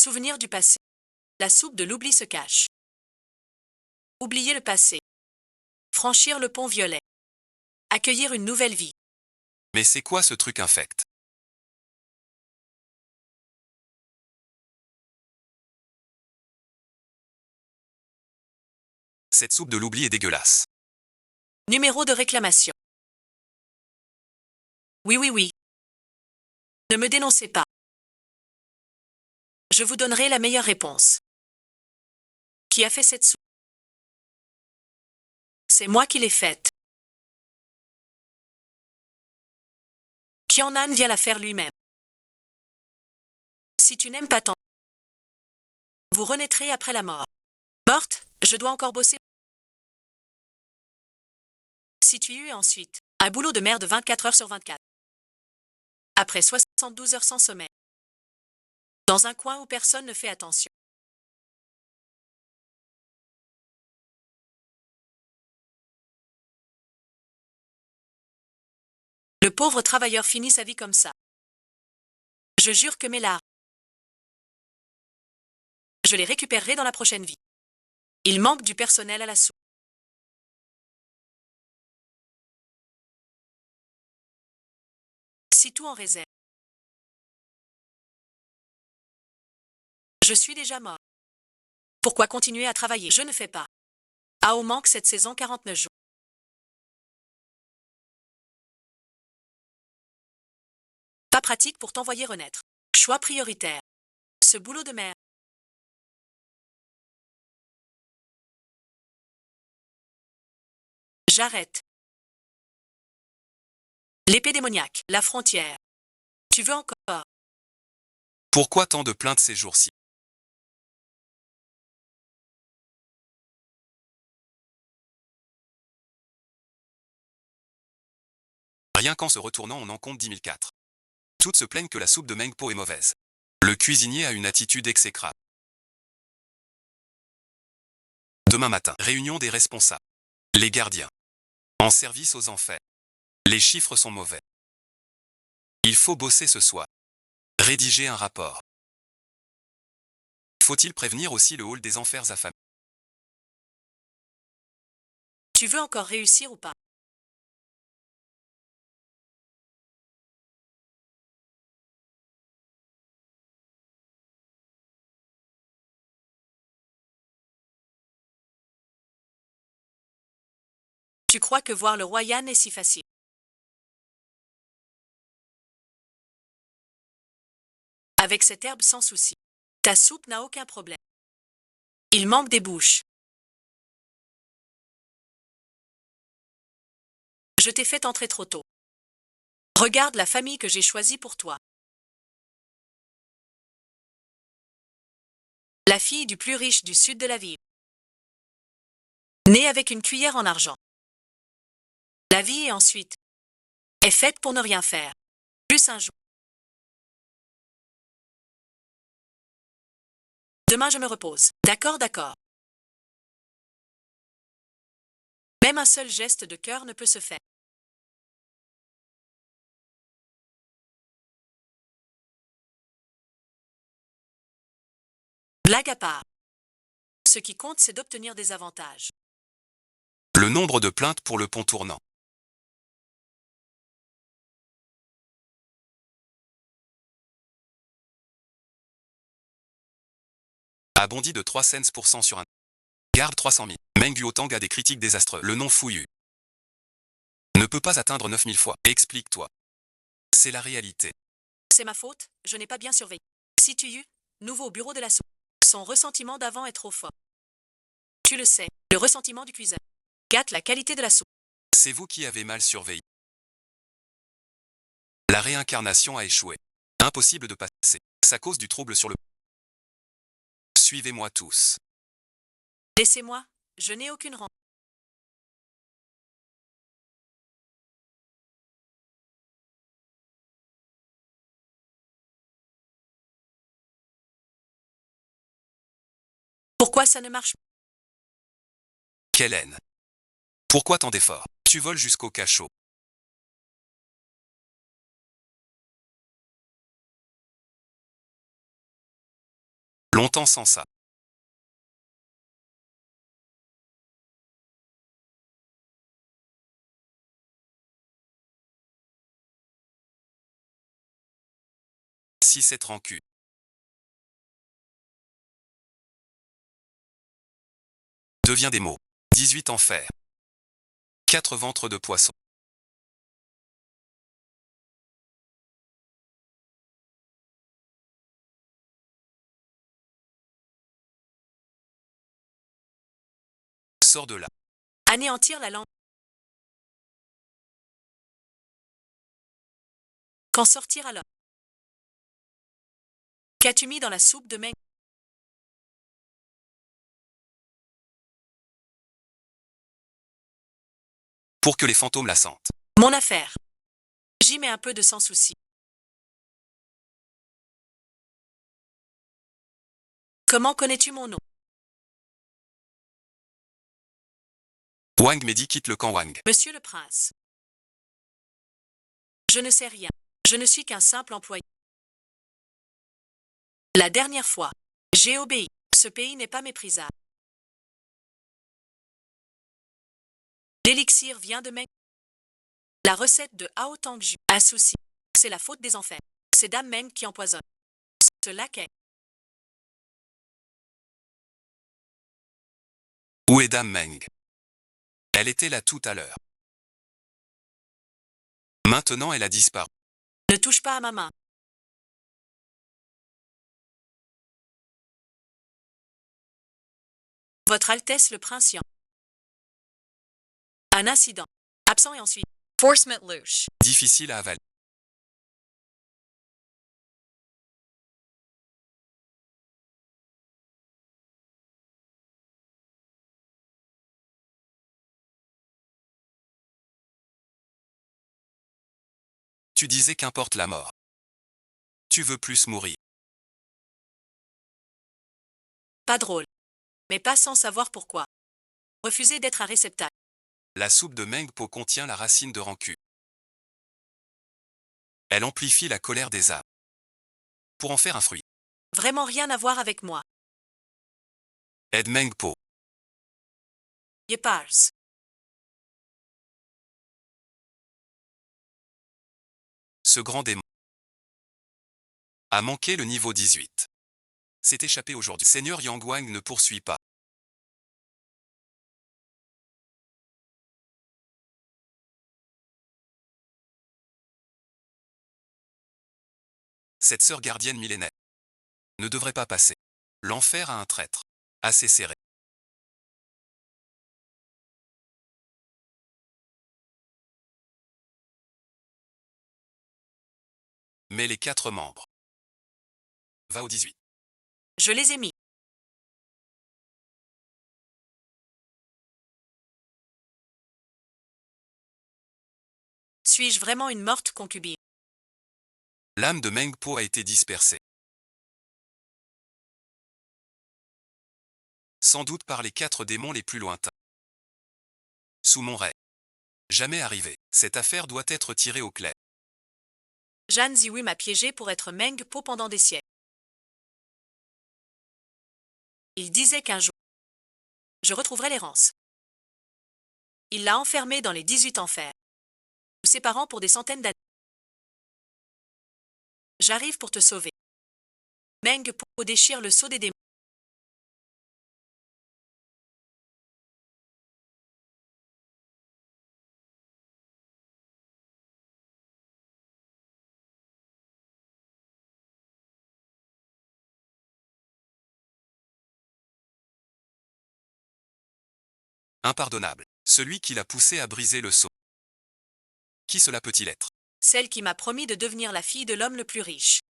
Souvenir du passé. La soupe de l'oubli se cache. Oublier le passé. Franchir le pont violet. Accueillir une nouvelle vie. Mais c'est quoi ce truc infect? Cette soupe de l'oubli est dégueulasse. Numéro de réclamation. Oui, oui, oui. Ne me dénoncez pas. Je vous donnerai la meilleure réponse. Qui a fait cette soupe? C'est moi qui l'ai faite. Kianan vient la faire lui-même. Si tu n'aimes pas tant, vous renaîtrez après la mort. Morte, je dois encore bosser. Si tu eus ensuite un boulot de merde 24 heures sur 24. Après 72 heures sans sommeil. Dans un coin où personne ne fait attention. Le pauvre travailleur finit sa vie comme ça. Je jure que mes larmes, je les récupérerai dans la prochaine vie. Il manque du personnel à la soupe. Si tout en réserve. Je suis déjà mort. Pourquoi continuer à travailler? Je ne fais pas. Ah, au manque cette saison 49 jours. Pas pratique pour t'envoyer renaître. Choix prioritaire. Ce boulot de merde. J'arrête. L'épée démoniaque, la frontière. Tu veux encore? Pourquoi tant de plaintes ces jours-ci? Rien qu'en se retournant on en compte 10 004. Toutes se plaignent que la soupe de Mengpo est mauvaise. Le cuisinier a une attitude exécrable. Demain matin, réunion des responsables. Les gardiens. En service aux enfers. Les chiffres sont mauvais. Il faut bosser ce soir. Rédiger un rapport. Faut-il prévenir aussi le hall des enfers affamés? Tu veux encore réussir ou pas? Tu crois que voir le roi Yan est si facile? Avec cette herbe sans souci. Ta soupe n'a aucun problème. Il manque des bouches. Je t'ai fait entrer trop tôt. Regarde la famille que j'ai choisie pour toi. La fille du plus riche du sud de la ville. Née avec une cuillère en argent. La vie et ensuite est faite pour ne rien faire. Plus un jour. Demain je me repose. D'accord, d'accord. Même un seul geste de cœur ne peut se faire. Blague à part. Ce qui compte, c'est d'obtenir des avantages. Le nombre de plaintes pour le pont tournant. A bondi de 3 cents% sur un. Garde 300 000. Meng Duotang a des critiques désastreuses. Le nom fouillu. Ne peut pas atteindre 9000 fois. Explique-toi. C'est la réalité. C'est ma faute, je n'ai pas bien surveillé. Si tu eus, nouveau au bureau de la soupe. Son ressentiment d'avant est trop fort. Tu le sais, le ressentiment du cuisinier gâte la qualité de la soupe. C'est vous qui avez mal surveillé. La réincarnation a échoué. Impossible de passer. Ça cause du trouble sur le. Suivez-moi tous. Laissez-moi, je n'ai aucune rente. Pourquoi ça ne marche pas? Quelle haine. Pourquoi tant d'efforts? Tu voles jusqu'au cachot. J'entends sans ça. Si c'est rancu. Devient des mots. 18 enfers. 4 ventres de poisson. Sors de là. Anéantir la langue. Qu'en sortir alors? Qu'as-tu mis dans la soupe de Meng? Pour que les fantômes la sentent. Mon affaire. J'y mets un peu de sans souci. Comment connais-tu mon nom? Wang Medi quitte le camp Wang. Monsieur le prince. Je ne sais rien. Je ne suis qu'un simple employé. La dernière fois, j'ai obéi. Ce pays n'est pas méprisable. L'élixir vient de Meng. La recette de Hao Tangju a souci. C'est la faute des enfers. C'est Dame Meng qui empoisonne. Ce laquais. Où est Dame Meng? Elle était là tout à l'heure. Maintenant elle a disparu. Ne touche pas à ma main. Votre Altesse le Prince Yang. Un incident. Absent et ensuite. Forcement louche. Difficile à avaler. Tu disais qu'importe la mort. Tu veux plus mourir. Pas drôle. Mais pas sans savoir pourquoi. Refuser d'être un réceptacle. La soupe de Meng Po contient la racine de rancune. Elle amplifie la colère des âmes. Pour en faire un fruit. Vraiment rien à voir avec moi. Aide Meng Po. Yepars. Ce grand démon a manqué le niveau 18. S'est échappé aujourd'hui. Seigneur Yang Wang ne poursuit pas. Cette sœur gardienne millénaire ne devrait pas passer. L'enfer a un traître. Assez serré. Mais les 4 membres. Va au 18. Je les ai mis. Suis-je vraiment une morte concubine? L'âme de Meng Po a été dispersée. Sans doute par les 4 démons les plus lointains. Sous mon règne. Jamais arrivé. Cette affaire doit être tirée au clair. Zhan Ziwu m'a piégé pour être Meng Po pendant des siècles. Il disait qu'un jour, je retrouverai l'errance. Il l'a enfermé dans les 18 enfers, nous séparant pour des centaines d'années. J'arrive pour te sauver. Meng Po déchire le sceau des démons. Impardonnable. Celui qui l'a poussé à briser le sceau. Qui cela peut-il être? Celle qui m'a promis de devenir la fille de l'homme le plus riche.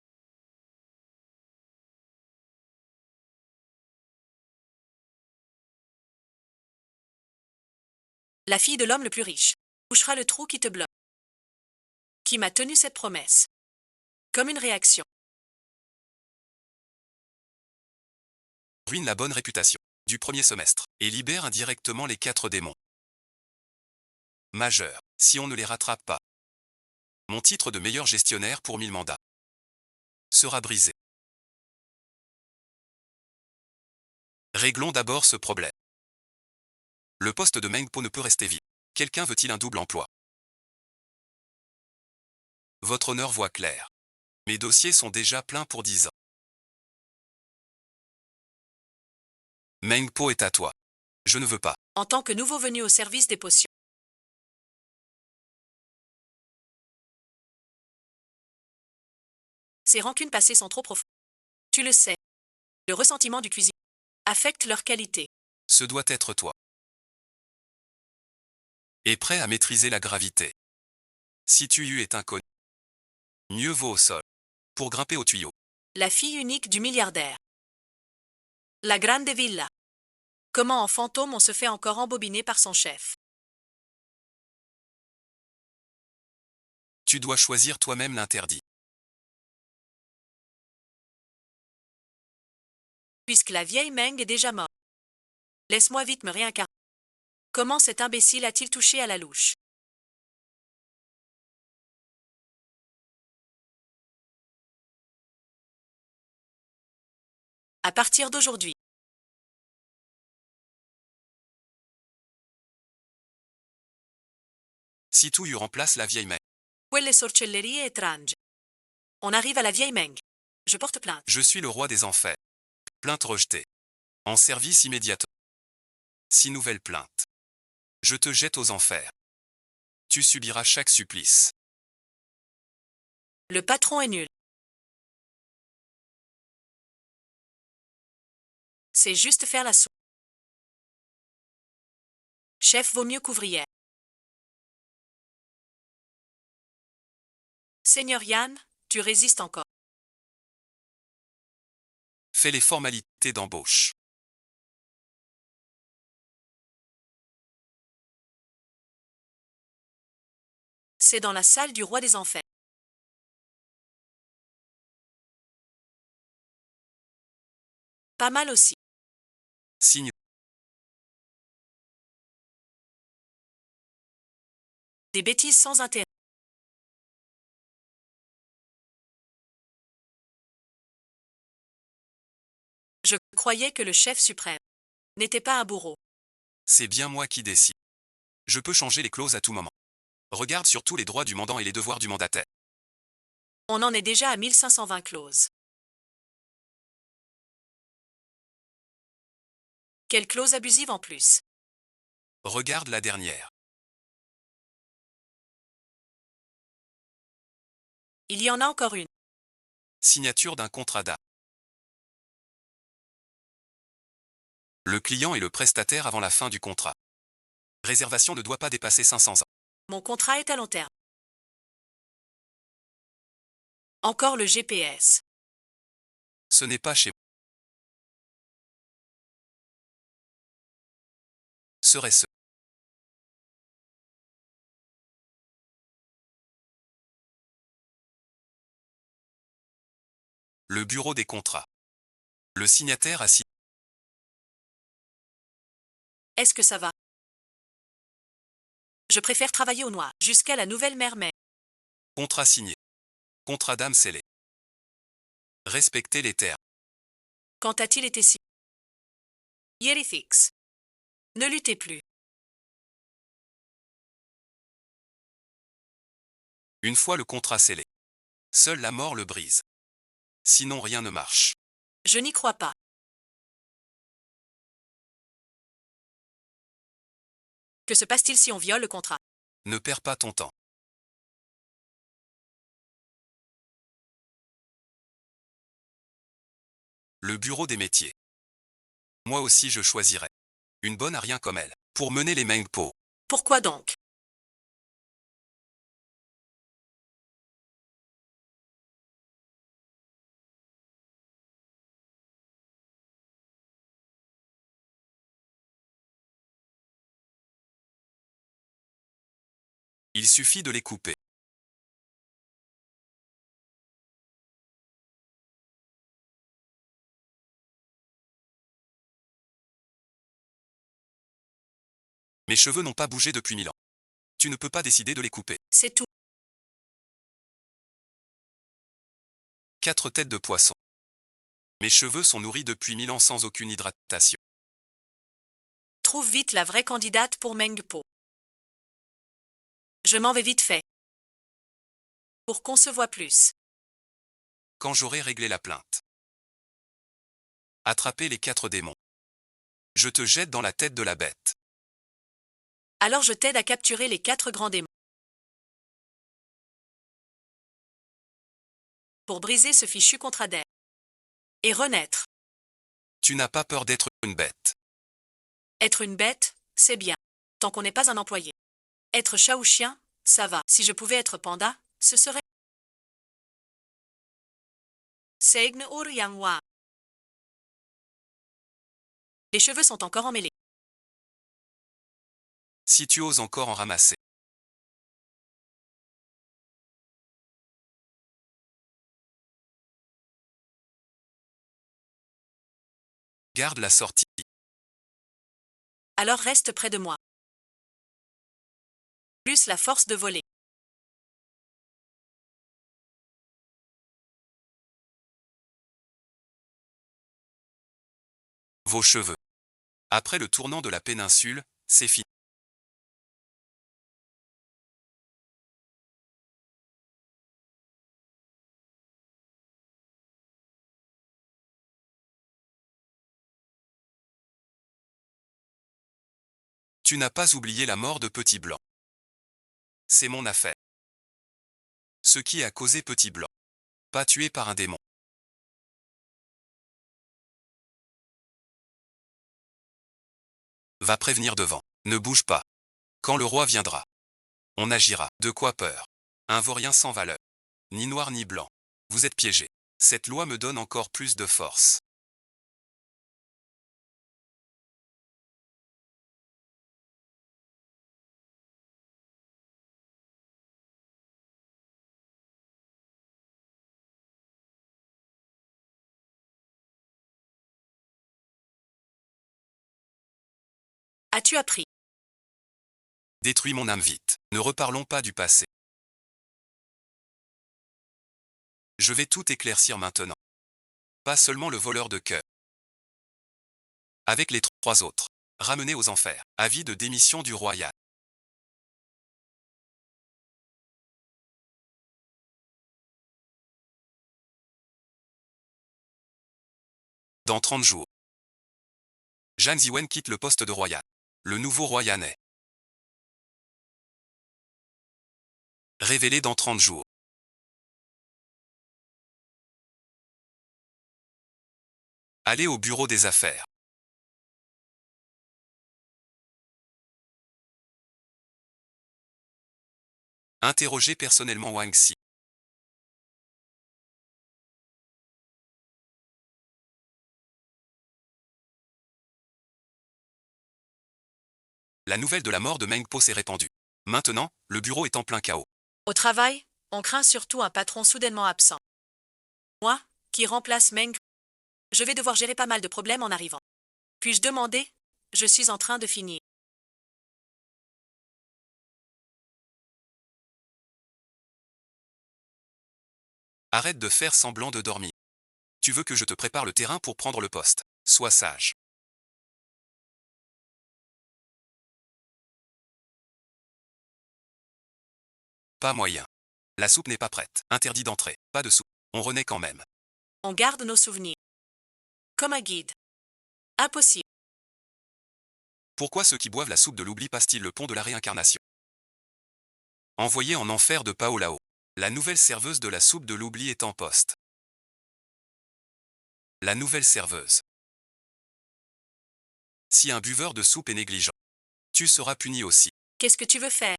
La fille de l'homme le plus riche touchera le trou qui te bloque. Qui m'a tenu cette promesse? Comme une réaction. Ruine la bonne réputation du premier semestre et libère indirectement les 4 démons majeurs, si on ne les rattrape pas. Mon titre de meilleur gestionnaire pour 1000 mandats sera brisé. Réglons d'abord ce problème. Le poste de Meng Po ne peut rester vide. Quelqu'un veut-il un double emploi? Votre honneur voit clair. Mes dossiers sont déjà pleins pour 10 ans. Meng Po est à toi. Je ne veux pas. En tant que nouveau venu au service des potions. Ces rancunes passées sont trop profondes. Tu le sais. Le ressentiment du cuisinier affecte leur qualité. Ce doit être toi. Et prêt à maîtriser la gravité. Si tu es inconnu, mieux vaut au sol. Pour grimper au tuyau. La fille unique du milliardaire. La grande villa. Comment en fantôme on se fait encore embobiner par son chef. Tu dois choisir toi-même l'interdit. Puisque la vieille Meng est déjà morte. Laisse-moi vite me réincarner. Comment cet imbécile a-t-il touché à la louche? À partir d'aujourd'hui. Si tu remplace la vieille Meng. Quelle sorcellerie étrange. On arrive à la vieille Meng. Je porte plainte. Je suis le roi des enfers. Plainte rejetée. En service immédiatement. 6 nouvelles plaintes. Je te jette aux enfers. Tu subiras chaque supplice. Le patron est nul. C'est juste faire la soupe. Chef vaut mieux qu'ouvrière. Seigneur Yann, tu résistes encore. Fais les formalités d'embauche. C'est dans la salle du roi des enfers. Pas mal aussi. Signe. Des bêtises sans intérêt. Je croyais que le chef suprême n'était pas un bourreau. C'est bien moi qui décide. Je peux changer les clauses à tout moment. Regarde surtout les droits du mandant et les devoirs du mandataire. On en est déjà à 1520 clauses. Quelle clause abusive en plus. Regarde la dernière. Il y en a encore une. Signature d'un contrat d'art. Le client et le prestataire avant la fin du contrat. Réservation ne doit pas dépasser 500 ans. Mon contrat est à long terme. Encore le GPS. Ce n'est pas chez moi. Serait-ce le bureau des contrats. Le signataire a signé. Est-ce que ça va? Je préfère travailler au noir, jusqu'à la nouvelle mère-mère. Contrat signé. Contrat d'âme scellé. Respectez les termes. Quand a-t-il été si? Yerifix. Ne luttez plus. Une fois le contrat scellé. Seule la mort le brise. Sinon rien ne marche. Je n'y crois pas. Que se passe-t-il si on viole le contrat? Ne perds pas ton temps. Le bureau des métiers. Moi aussi je choisirais. Une bonne à rien comme elle. Pour mener les Meng Po. Pourquoi donc? Il suffit de les couper. Mes cheveux n'ont pas bougé depuis 1000 ans. Tu ne peux pas décider de les couper. C'est tout. 4 têtes de poisson. Mes cheveux sont nourris depuis 1000 ans sans aucune hydratation. Trouve vite la vraie candidate pour Meng Po. Je m'en vais vite fait. Pour qu'on se voit plus. Quand j'aurai réglé la plainte. Attraper les 4 démons. Je te jette dans la tête de la bête. Alors je t'aide à capturer les 4 grands démons. Pour briser ce fichu contradère. Et renaître. Tu n'as pas peur d'être une bête. Être une bête, c'est bien. Tant qu'on n'est pas un employé. Être chat ou chien, ça va. Si je pouvais être panda, ce serait... Seigne Ur Yang Wa. Les cheveux sont encore emmêlés. Si tu oses encore en ramasser. Garde la sortie. Alors reste près de moi. Plus la force de voler. Vos cheveux. Après le tournant de la péninsule, c'est fini. Tu n'as pas oublié la mort de Petit Blanc. C'est mon affaire. Ce qui a causé Petit Blanc. Pas tué par un démon. Va prévenir devant. Ne bouge pas. Quand le roi viendra. On agira. De quoi peur? Un vaurien sans valeur. Ni noir ni blanc. Vous êtes piégé. Cette loi me donne encore plus de force. As-tu appris? Détruis mon âme vite. Ne reparlons pas du passé. Je vais tout éclaircir maintenant. Pas seulement le voleur de cœur. Avec les 3 autres. Ramenés aux enfers. Avis de démission du royal. Dans 30 jours. Zhang Ziwen quitte le poste de royal. Le nouveau roi naît. Révélé dans 30 jours. Allez au bureau des affaires. Interrogez personnellement Wang Xi. La nouvelle de la mort de Meng Po s'est répandue. Maintenant, le bureau est en plein chaos. Au travail, on craint surtout un patron soudainement absent. Moi, qui remplace Meng, je vais devoir gérer pas mal de problèmes en arrivant. Puis-je demander? Je suis en train de finir. Arrête de faire semblant de dormir. Tu veux que je te prépare le terrain pour prendre le poste. Sois sage. Pas moyen. La soupe n'est pas prête. Interdit d'entrer. Pas de soupe. On renaît quand même. On garde nos souvenirs. Comme un guide. Impossible. Pourquoi ceux qui boivent la soupe de l'oubli passent-ils le pont de la réincarnation? Envoyé en enfer de Pao Lao. La nouvelle serveuse de la soupe de l'oubli est en poste. La nouvelle serveuse. Si un buveur de soupe est négligent, tu seras puni aussi. Qu'est-ce que tu veux faire?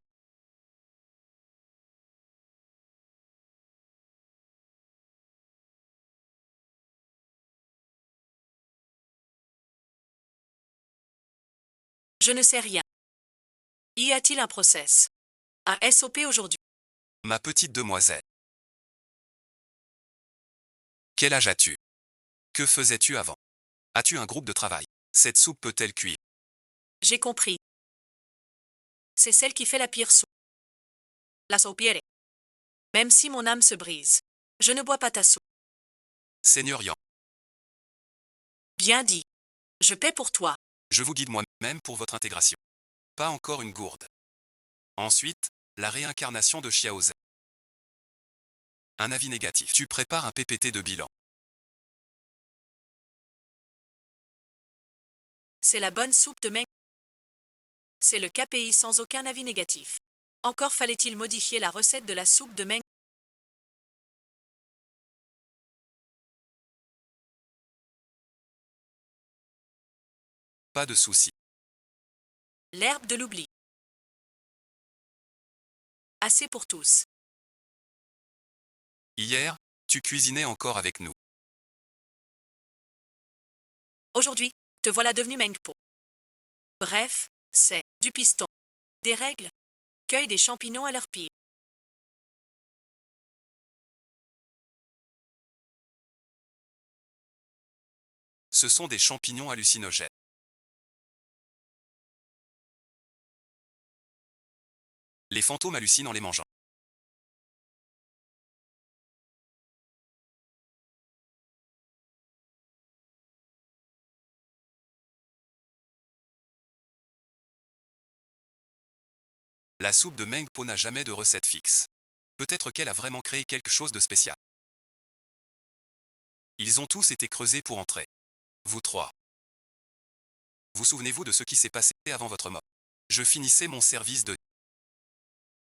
Je ne sais rien. Y a-t-il un process? Un SOP aujourd'hui? Ma petite demoiselle. Quel âge as-tu? Que faisais-tu avant? As-tu un groupe de travail? Cette soupe peut-elle cuire? J'ai compris. C'est celle qui fait la pire soupe. La saupiere. Même si mon âme se brise, je ne bois pas ta soupe. Seigneur Yang. Bien dit. Je paie pour toi. Je vous guide moi-même pour votre intégration. Pas encore une gourde. Ensuite, la réincarnation de Xiaozhen. Un avis négatif. Tu prépares un PPT de bilan. C'est la bonne soupe de Meng. C'est le KPI sans aucun avis négatif. Encore fallait-il modifier la recette de la soupe de Meng. Pas de souci. L'herbe de l'oubli. Assez pour tous. Hier, tu cuisinais encore avec nous. Aujourd'hui, te voilà devenu Mengpo. Bref, c'est du piston. Des règles. Cueille des champignons à leur pied. Ce sont des champignons hallucinogènes. Les fantômes hallucinent en les mangeant. La soupe de Meng Po n'a jamais de recette fixe. Peut-être qu'elle a vraiment créé quelque chose de spécial. Ils ont tous été creusés pour entrer. Vous trois. Vous souvenez-vous de ce qui s'est passé avant votre mort? Je finissais mon service de...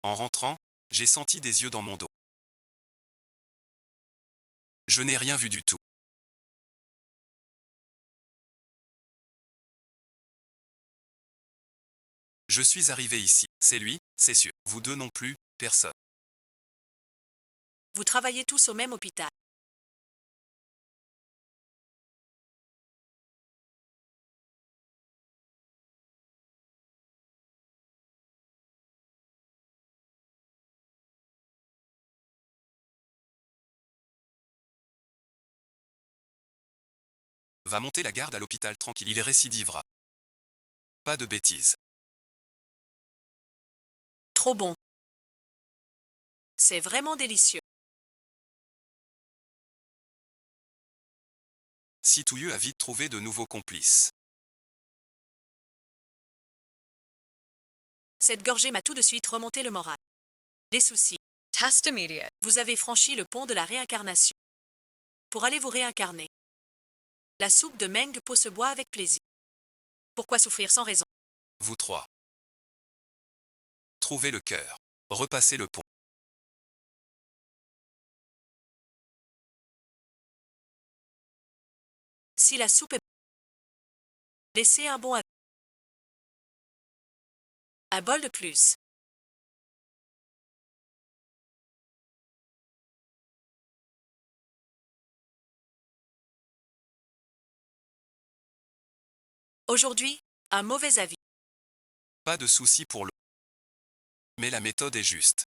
En rentrant, j'ai senti des yeux dans mon dos. Je n'ai rien vu du tout. Je suis arrivé ici. C'est lui, c'est sûr. Vous deux non plus, personne. Vous travaillez tous au même hôpital. Va monter la garde à l'hôpital tranquille, il récidivera. Pas de bêtises. Trop bon. C'est vraiment délicieux. Citouilleux a vite trouvé de nouveaux complices. Cette gorgée m'a tout de suite remonté le moral. Les soucis. Test immediate. Vous avez franchi le pont de la réincarnation. Pour aller vous réincarner. La soupe de Meng Po se boit avec plaisir. Pourquoi souffrir sans raison? Vous trois. Trouvez le cœur. Repassez le pont. Si la soupe est... Laissez un bon avis. Un bol de plus. Aujourd'hui, un mauvais avis. Pas de souci pour l'eau. Mais la méthode est juste.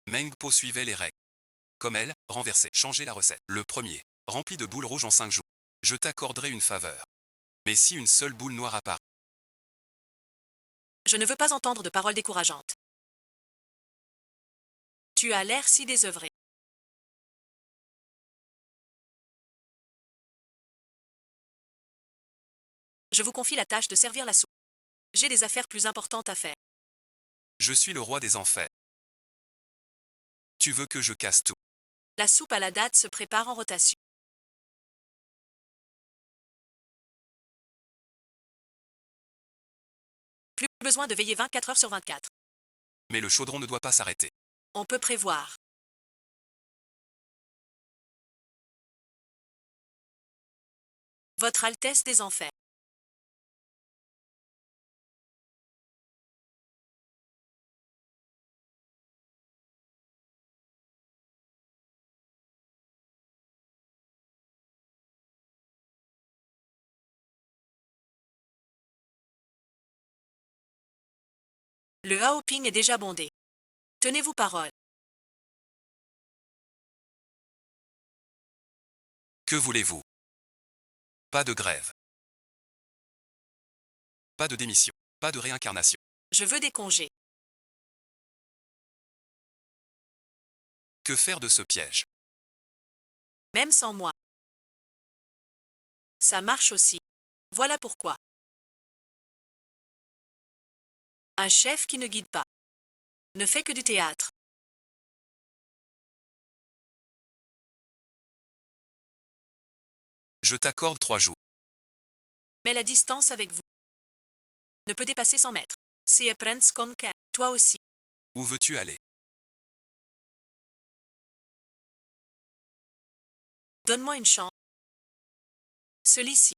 Meng Po suivait les règles. Comme elle, renverser, changer la recette. Le premier, rempli de boules rouges en 5 jours. Je t'accorderai une faveur. Mais si une seule boule noire apparaît, Je ne veux pas entendre de paroles décourageantes. Tu as l'air si désœuvré. Je vous confie la tâche de servir la soupe. J'ai des affaires plus importantes à faire. je suis le roi des enfers. Tu veux que je casse tout. La soupe à la date se prépare en rotation. Plus besoin de veiller 24 heures sur 24. Mais le chaudron ne doit pas s'arrêter. On peut prévoir. Votre Altesse des Enfers. Le Haoping est déjà bondé. Tenez-vous parole. Que voulez-vous? Pas de grève. Pas de démission. Pas de réincarnation. Je veux des congés. Que faire de ce piège? Même sans moi. Ça marche aussi. Voilà pourquoi. Un chef qui ne guide pas. Ne fait que du théâtre. Je t'accorde 3 jours. Mais la distance avec vous ne peut dépasser 100 mètres. Si apprends con que, toi aussi. Où veux-tu aller? Donne-moi une chance. Celui-ci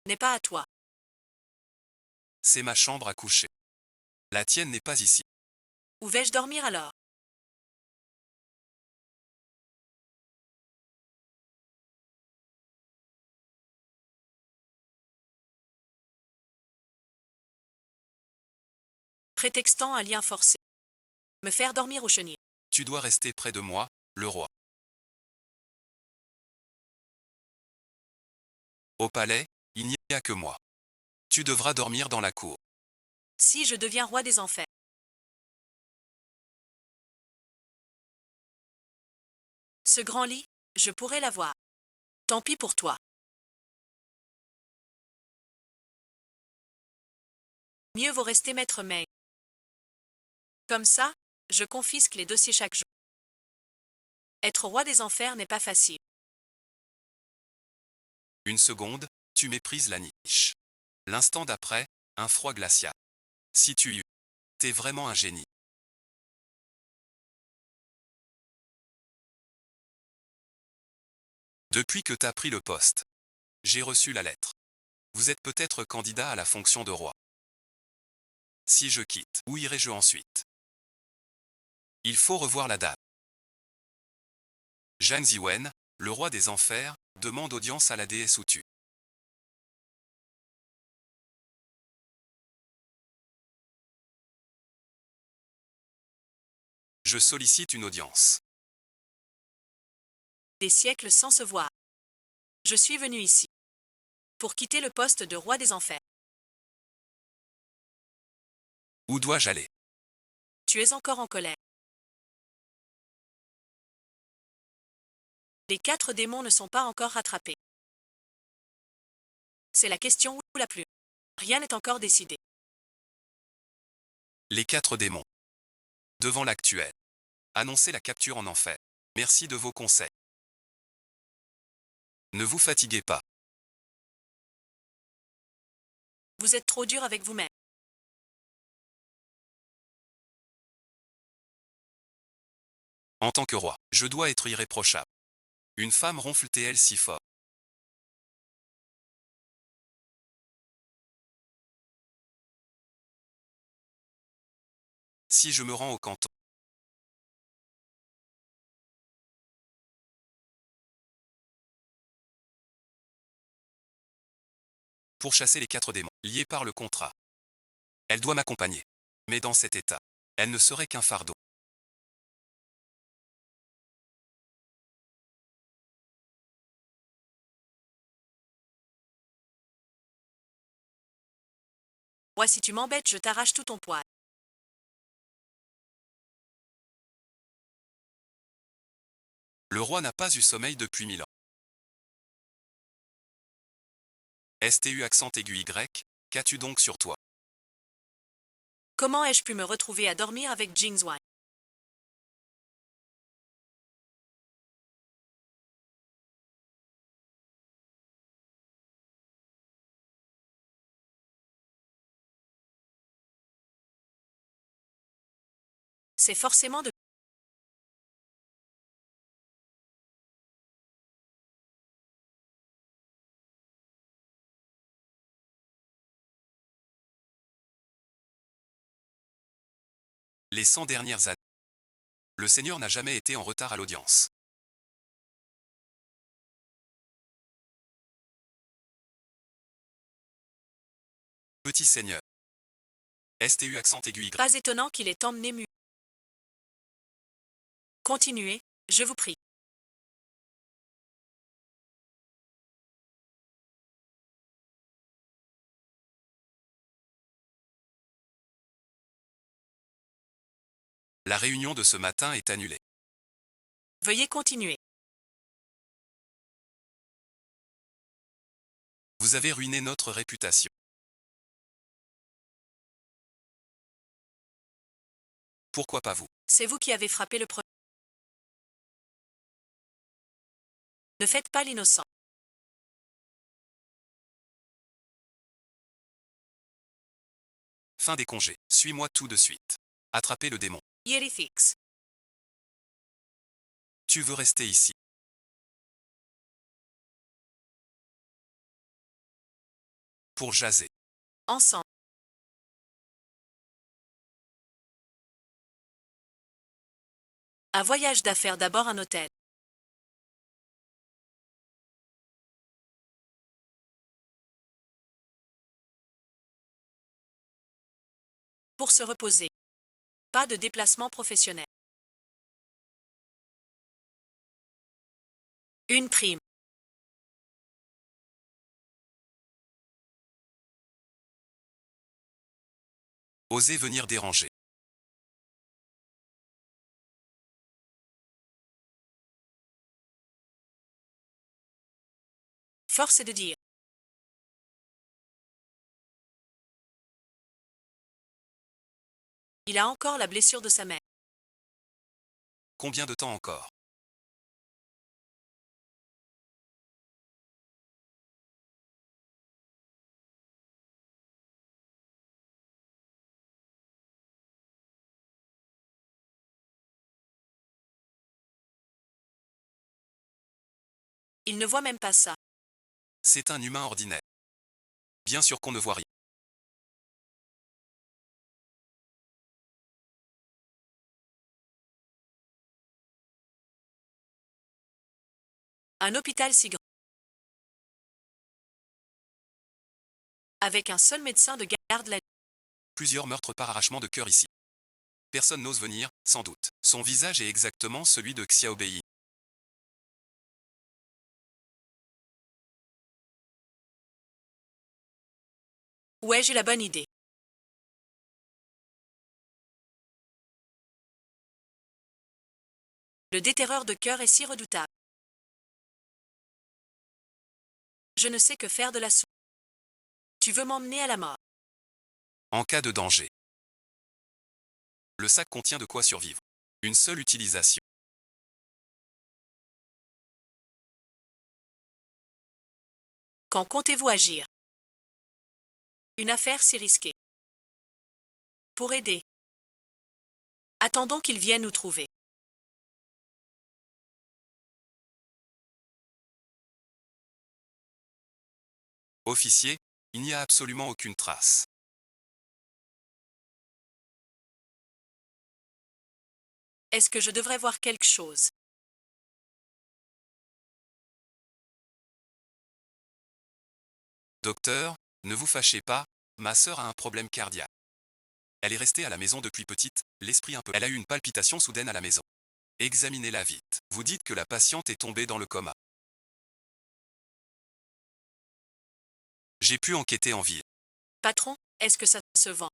n'est pas à toi. C'est ma chambre à coucher. La tienne n'est pas ici. Où vais-je dormir alors? Prétextant un lien forcé. Me faire dormir au chenil. Tu dois rester près de moi, le roi. Au palais, il n'y a que moi. Tu devras dormir dans la cour. Si je deviens roi des enfers. Ce grand lit, je pourrais l'avoir. Tant pis pour toi. Mieux vaut rester maître May. Comme ça, je confisque les dossiers chaque jour. Être roi des enfers n'est pas facile. Une seconde, tu méprises la niche. L'instant d'après, un froid glacial. Si tu y t'es vraiment un génie. Depuis que t'as pris le poste, j'ai reçu la lettre. Vous êtes peut-être candidat à la fonction de roi. Si je quitte, où irai-je ensuite? Il faut revoir la dame. Zhang Ziwen, le roi des enfers, demande audience à la déesse Utu. Je sollicite une audience. Des siècles sans se voir. Je suis venu ici. Pour quitter le poste de roi des enfers. Où dois-je aller? Tu es encore en colère. Les 4 démons ne sont pas encore rattrapés. C'est la question ou la plume. Rien n'est encore décidé. Les 4 démons. Devant l'actuel. Annoncez la capture en enfer. Merci de vos conseils. Ne vous fatiguez pas. Vous êtes trop dur avec vous-même. En tant que roi, je dois être irréprochable. Une femme ronfle-t-elle si fort? Si je me rends au canton. Pour chasser les 4 démons, liés par le contrat. Elle doit m'accompagner. Mais dans cet état, elle ne serait qu'un fardeau. Moi, si tu m'embêtes, je t'arrache tout ton poil. Le roi n'a pas eu sommeil depuis 1000 ans. STU accent aigu Y, qu'as-tu donc sur toi? Comment ai-je pu me retrouver à dormir avec Jingzhuan? C'est forcément de... Les 100 dernières années. Le Seigneur n'a jamais été en retard à l'audience. Petit Seigneur. STU accent aigu Y. Pas étonnant qu'il ait emmené mu. Continuez, je vous prie. La réunion de ce matin est annulée. Veuillez continuer. Vous avez ruiné notre réputation. Pourquoi pas vous? C'est vous qui avez frappé le premier. Ne faites pas l'innocent. Fin des congés. Suis-moi tout de suite. Attrapez le démon. Hierifix. Tu veux rester ici. Pour jaser. Ensemble. Un voyage d'affaires, d'abord un hôtel. Pour se reposer. Pas de déplacement professionnel. Une prime. Osez venir déranger. Force est de dire. Il a encore la blessure de sa mère. Combien de temps encore? Il ne voit même pas ça. C'est un humain ordinaire. Bien sûr qu'on ne voit rien. Un hôpital si grand. Avec un seul médecin de garde la nuit. Plusieurs meurtres par arrachement de cœur ici. Personne n'ose venir, sans doute. Son visage est exactement celui de Xiaobei. Ouais, j'ai la bonne idée. Le déterreur de cœur est si redoutable. Je ne sais que faire de la soupe. Tu veux m'emmener à la mort. En cas de danger. Le sac contient de quoi survivre. Une seule utilisation. Quand comptez-vous agir? Une affaire si risquée. Pour aider. Attendons qu'il vienne nous trouver. Officier, il n'y a absolument aucune trace. Est-ce que je devrais voir quelque chose? Docteur, ne vous fâchez pas, ma sœur a un problème cardiaque. Elle est restée à la maison depuis petite, l'esprit un peu. Elle a eu une palpitation soudaine à la maison. Examinez-la vite. Vous dites que la patiente est tombée dans le coma. J'ai pu enquêter en ville. Patron, est-ce que ça se vend?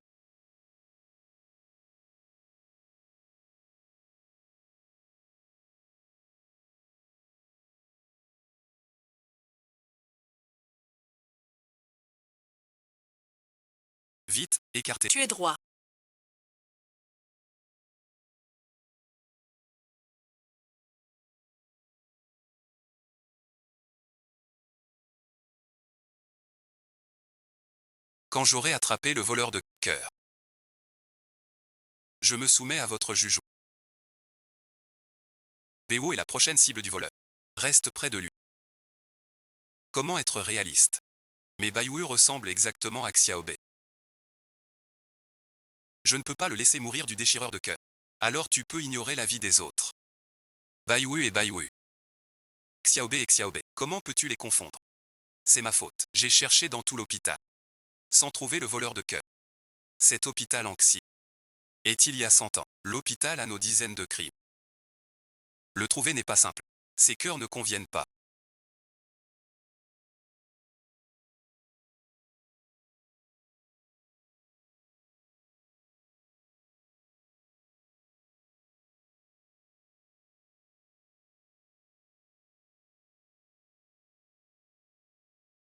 Vite, écartez. Tu es droit. Quand j'aurai attrapé le voleur de cœur, je me soumets à votre jugement. Béo est la prochaine cible du voleur. Reste près de lui. Comment être réaliste? Mais Baiwu ressemble exactement à Xiaobei. Je ne peux pas le laisser mourir du déchireur de cœur. Alors tu peux ignorer la vie des autres. Baiwu et Baiwu. Xiaobei et Xiaobei. Comment peux-tu les confondre? C'est ma faute. J'ai cherché dans tout l'hôpital. Sans trouver le voleur de cœur. Cet hôpital Anxi est il y a 100 ans. L'hôpital a nos dizaines de crimes. Le trouver n'est pas simple. Ces cœurs ne conviennent pas.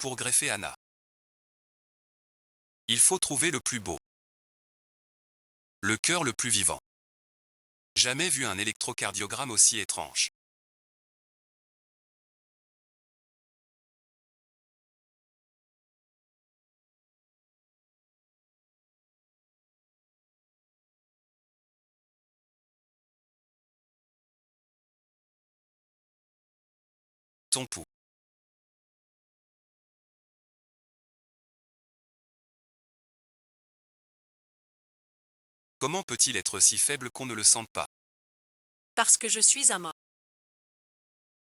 Pour greffer Anna. Il faut trouver le plus beau. Le cœur le plus vivant. Jamais vu un électrocardiogramme aussi étrange. Ton pouls. Comment peut-il être si faible qu'on ne le sente pas? Parce que je suis un mort.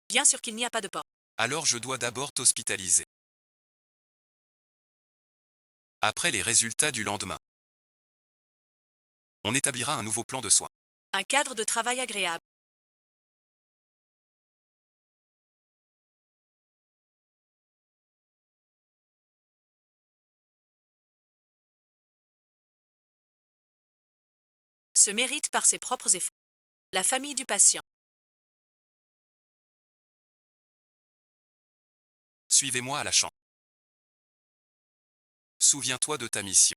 Bien sûr qu'il n'y a pas de porte. Alors je dois d'abord t'hospitaliser. Après les résultats du lendemain. On établira un nouveau plan de soins. Un cadre de travail agréable. Se mérite par ses propres efforts. La famille du patient. Suivez-moi à la chambre. Souviens-toi de ta mission.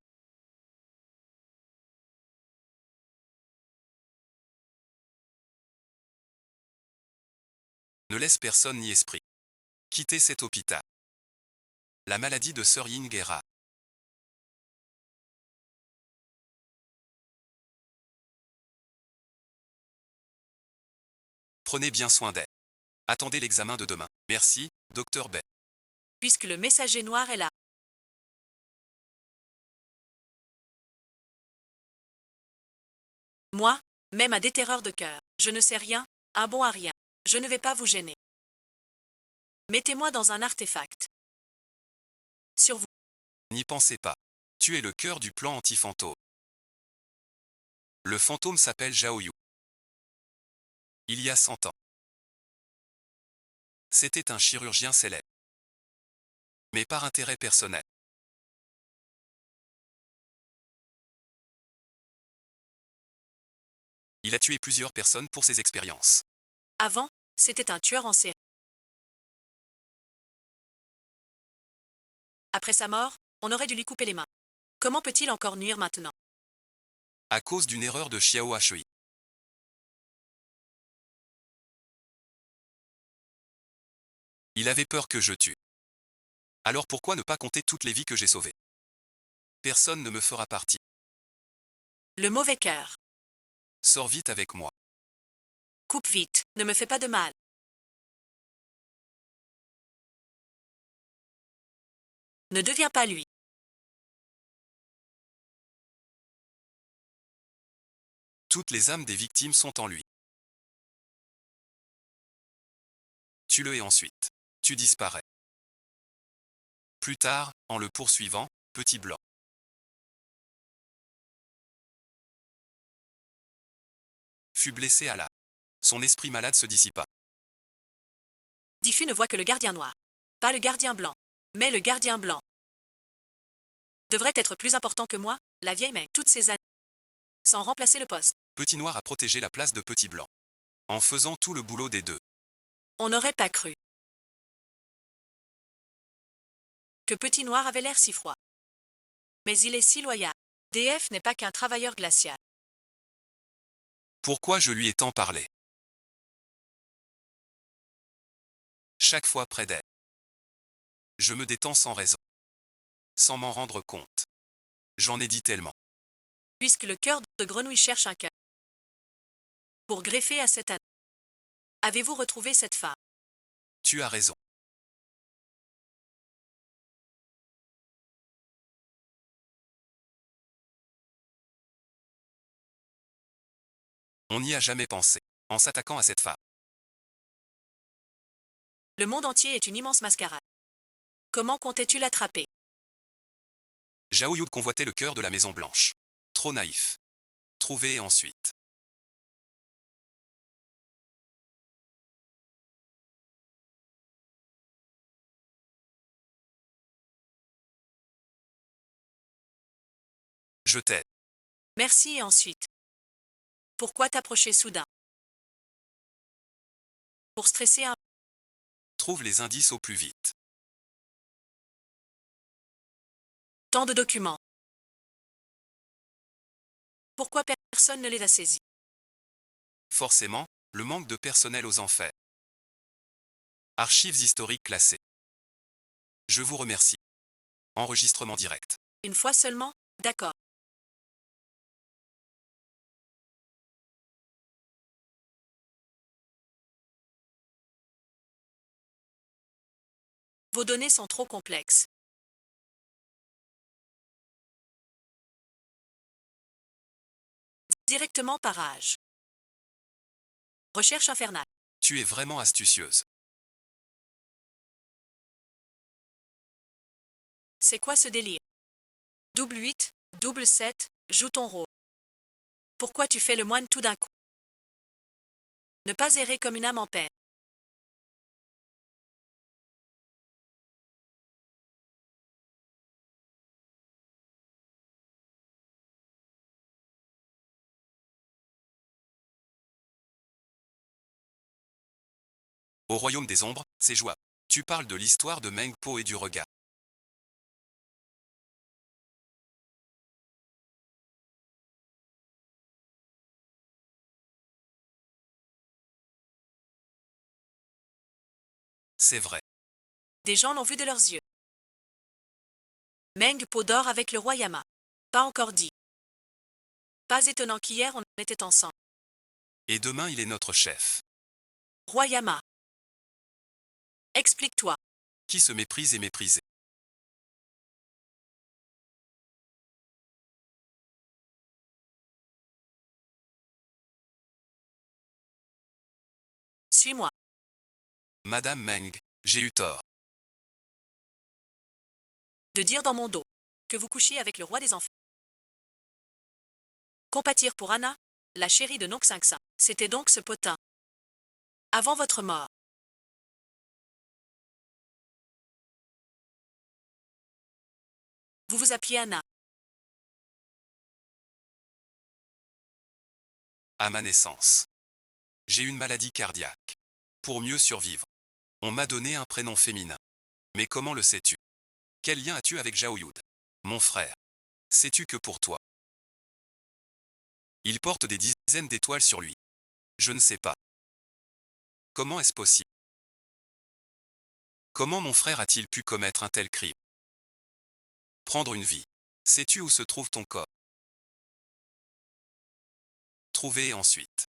Ne laisse personne ni esprit quitter cet hôpital. La maladie de Sir Ying est rare. Prenez bien soin d'elle. Attendez l'examen de demain. Merci, Dr. Bay. Puisque le messager noir est là. Moi, même à des terreurs de cœur, je ne sais rien, un bon à rien. Je ne vais pas vous gêner. Mettez-moi dans un artefact. Sur vous. N'y pensez pas. Tu es le cœur du plan anti-fantôme. Le fantôme s'appelle Zhao Yu. Il y a 100 ans. C'était un chirurgien célèbre. Mais par intérêt personnel. Il a tué plusieurs personnes pour ses expériences. Avant, c'était un tueur en série. Après sa mort, on aurait dû lui couper les mains. Comment peut-il encore nuire maintenant? À cause d'une erreur de Xiao Hui. Il avait peur que je tue. Alors pourquoi ne pas compter toutes les vies que j'ai sauvées? Personne ne me fera partie. Le mauvais cœur. Sors vite avec moi. Coupe vite, ne me fais pas de mal. Ne deviens pas lui. Toutes les âmes des victimes sont en lui. Tue-le et ensuite, tu disparais. Plus tard, en le poursuivant, petit blanc. Fut blessé à la. Son esprit malade se dissipa. Diffus ne voit que le gardien noir. Pas le gardien blanc. Mais le gardien blanc. Devrait être plus important que moi, la vieille mec, toutes ces années. Sans remplacer le poste. Petit Noir a protégé la place de Petit Blanc. En faisant tout le boulot des deux. On n'aurait pas cru. Que Petit Noir avait l'air si froid. Mais il est si loyal. DF n'est pas qu'un travailleur glacial. Pourquoi je lui ai tant parlé? Chaque fois près d'elle. Je me détends sans raison. Sans m'en rendre compte. J'en ai dit tellement. Puisque le cœur de grenouille cherche un cœur. Pour greffer à cette année. Avez-vous retrouvé cette femme? Tu as raison. On n'y a jamais pensé. En s'attaquant à cette femme. Le monde entier est une immense mascarade. Comment comptais-tu l'attraper? Zhao Yu convoitait le cœur de la Maison Blanche. Trop naïf. Trouver et ensuite. Je t'aide. Merci et ensuite. Pourquoi t'approcher soudain? Pour stresser un. Trouve les indices au plus vite. Tant de documents. Pourquoi personne ne les a saisis? Forcément, le manque de personnel aux enfers. Archives historiques classées. Je vous remercie. Enregistrement direct. Une fois seulement? D'accord. Vos données sont trop complexes. Directement par âge. Recherche infernale. Tu es vraiment astucieuse. C'est quoi ce délire? Double 8, double 7, joue ton rôle. Pourquoi tu fais le moine tout d'un coup? Ne pas errer comme une âme en peine. Au royaume des ombres, c'est jouable. Tu parles de l'histoire de Meng Po et du regard. C'est vrai. Des gens l'ont vu de leurs yeux. Meng Po dort avec le roi Yama. Pas encore dit. Pas étonnant qu'hier on était ensemble. Et demain il est notre chef. Roi Yama. Explique-toi. Qui se méprise est méprisé. Suis-moi. Madame Meng, j'ai eu tort. De dire dans mon dos que vous couchiez avec le roi des enfants. Compatir pour Anna, la chérie de Nong 5 C'était donc ce potin. Avant votre mort. Vous vous appeliez Anna. À ma naissance. J'ai une maladie cardiaque. Pour mieux survivre. On m'a donné un prénom féminin. Mais comment le sais-tu? Quel lien as-tu avec Zhao Yud? Mon frère. Sais-tu que pour toi? Il porte des dizaines d'étoiles sur lui. Je ne sais pas. Comment est-ce possible? Comment mon frère a-t-il pu commettre un tel crime? Prendre une vie. Sais-tu où se trouve ton corps? Trouver ensuite.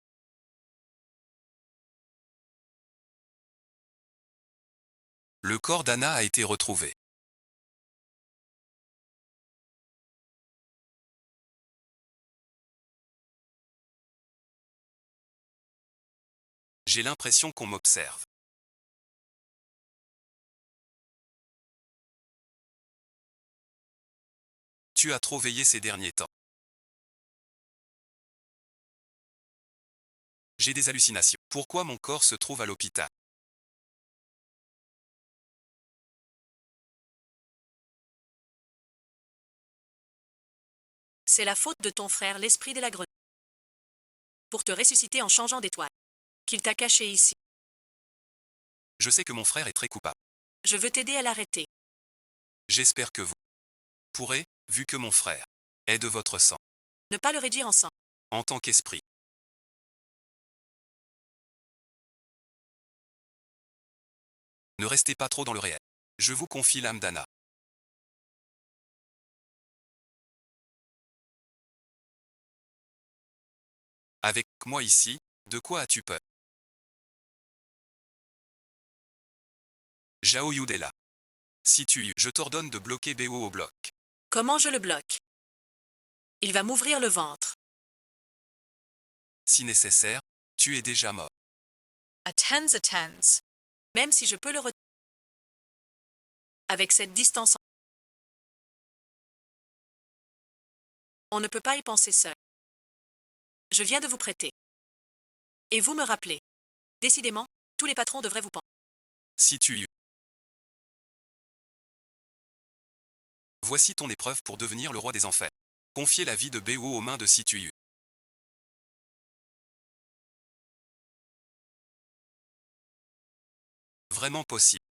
Le corps d'Anna a été retrouvé. J'ai l'impression qu'on m'observe. Tu as trop veillé ces derniers temps. J'ai des hallucinations. Pourquoi mon corps se trouve à l'hôpital? C'est la faute de ton frère, l'esprit de la grenouille. Pour te ressusciter en changeant d'étoile. Qu'il t'a caché ici. Je sais que mon frère est très coupable. Je veux t'aider à l'arrêter. J'espère que vous pourrez, vu que mon frère est de votre sang, Ne pas le réduire en sang. en tant qu'esprit. Ne restez pas trop dans le réel. Je vous confie l'âme d'Anna. Avec moi ici, de quoi as-tu peur? Zhao Yud est là. Si tu je t'ordonne de bloquer Bo au bloc. Comment je le bloque? Il va m'ouvrir le ventre. Si nécessaire, tu es déjà mort. A tens. Même si je peux le retirer. Avec cette distance, on ne peut pas y penser seul. Je viens de vous prêter. Et vous me rappelez. Décidément, tous les patrons devraient vous penser. Si tu voici ton épreuve pour devenir le roi des enfers. Confier la vie de Bo aux mains de Situ. Vraiment possible.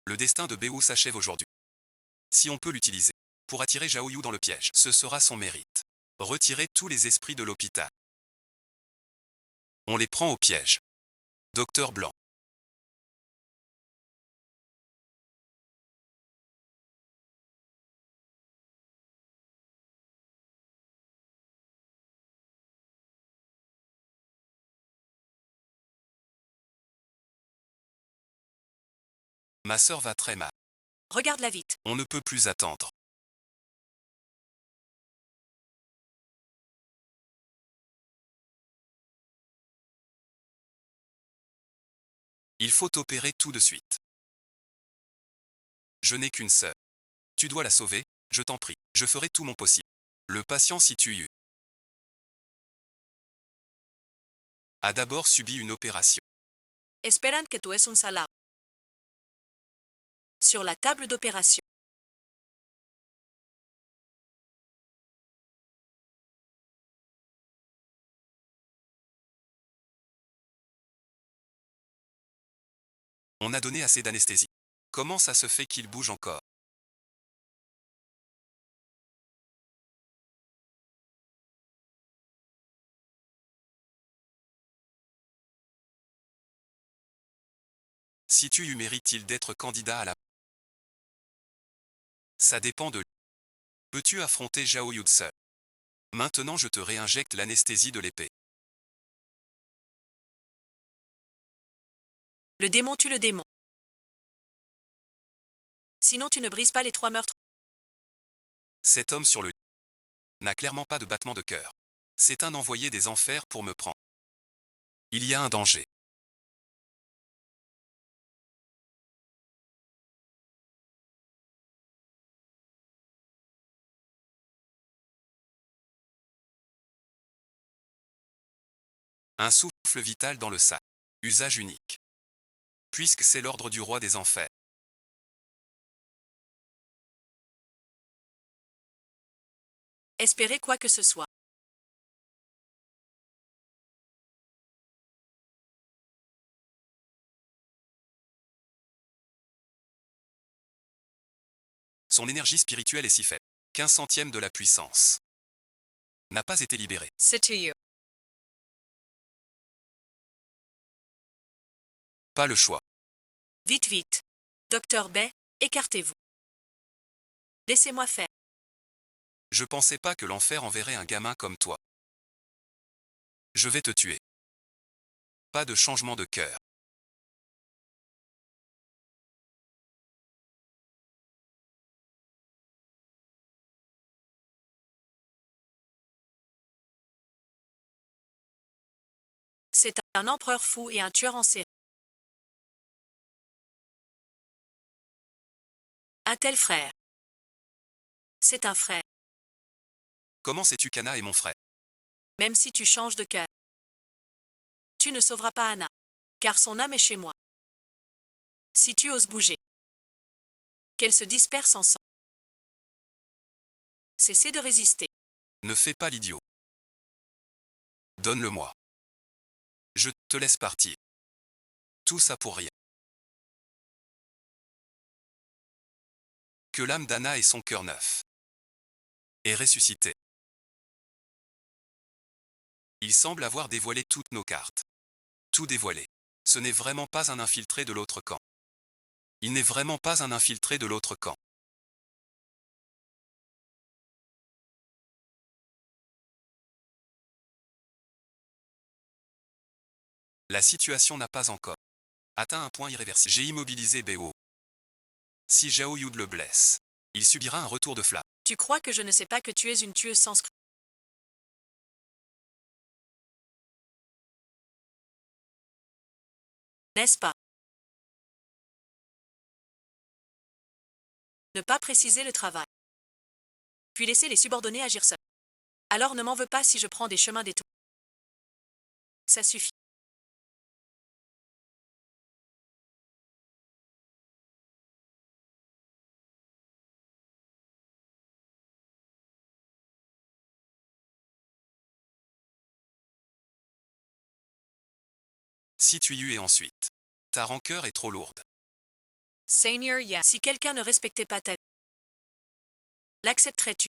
Le destin de Bo s'achève aujourd'hui. Si on peut l'utiliser pour attirer Zhao Yu dans le piège. Ce sera son mérite. Retirer tous les esprits de l'hôpital. On les prend au piège. Docteur Blanc. Ma sœur va très mal. Regarde-la vite. On ne peut plus attendre. Il faut opérer tout de suite. Je n'ai qu'une sœur. Tu dois la sauver, je t'en prie. Je ferai tout mon possible. Le patient Situ a d'abord subi une opération. Esperan que tú es un salado. Sur la table d'opération. On a donné assez d'anesthésie. Comment ça se fait qu'il bouge encore? Situ mérite-t-il d'être candidat à la... Ça dépend de... Peux-tu affronter Zhao Yu seul? Maintenant je te réinjecte l'anesthésie de l'épée. Le démon tue le démon. Sinon tu ne brises pas les 3 meurtres. Cet homme sur le lit n'a clairement pas de battement de cœur. C'est un envoyé des enfers pour me prendre. Il y a un danger. Un souffle vital dans le sac. Usage unique. Puisque c'est l'ordre du roi des enfers. Espérez quoi que ce soit. Son énergie spirituelle est si faible. 15 centièmes de la puissance. N'a pas été libérée. Situ. Pas le choix. Vite, vite. Docteur Bay, écartez-vous. Laissez-moi faire. Je pensais pas que l'enfer enverrait un gamin comme toi. Je vais te tuer. Pas de changement de cœur. C'est un empereur fou et un tueur en série. Un tel frère. C'est un frère. Comment sais-tu qu'Anna est mon frère? Même si tu changes de cœur. Tu ne sauveras pas Anna. Car son âme est chez moi. Si tu oses bouger. Qu'elle se disperse en sang. Cessez de résister. Ne fais pas l'idiot. Donne-le-moi. Je te laisse partir. Tout ça pour rien. Que l'âme d'Anna et son cœur neuf est ressuscité. Il semble avoir dévoilé toutes nos cartes. Tout dévoilé. Ce n'est vraiment pas un infiltré de l'autre camp. Il n'est vraiment pas un infiltré de l'autre camp. La situation n'a pas encore atteint un point irréversible. J'ai immobilisé BO. Si Zhao Yud le blesse, il subira un retour de flamme. Tu crois que je ne sais pas que tu es une tueuse sans scrupule? N'est-ce pas? Ne pas préciser le travail. Puis laisser les subordonnés agir seuls. Alors ne m'en veux pas si je prends des chemins détournés. Ça suffit. Si tu y es ensuite. Ta rancœur est trop lourde. Seigneur Ya. Si quelqu'un ne respectait pas ta L'accepterais-tu?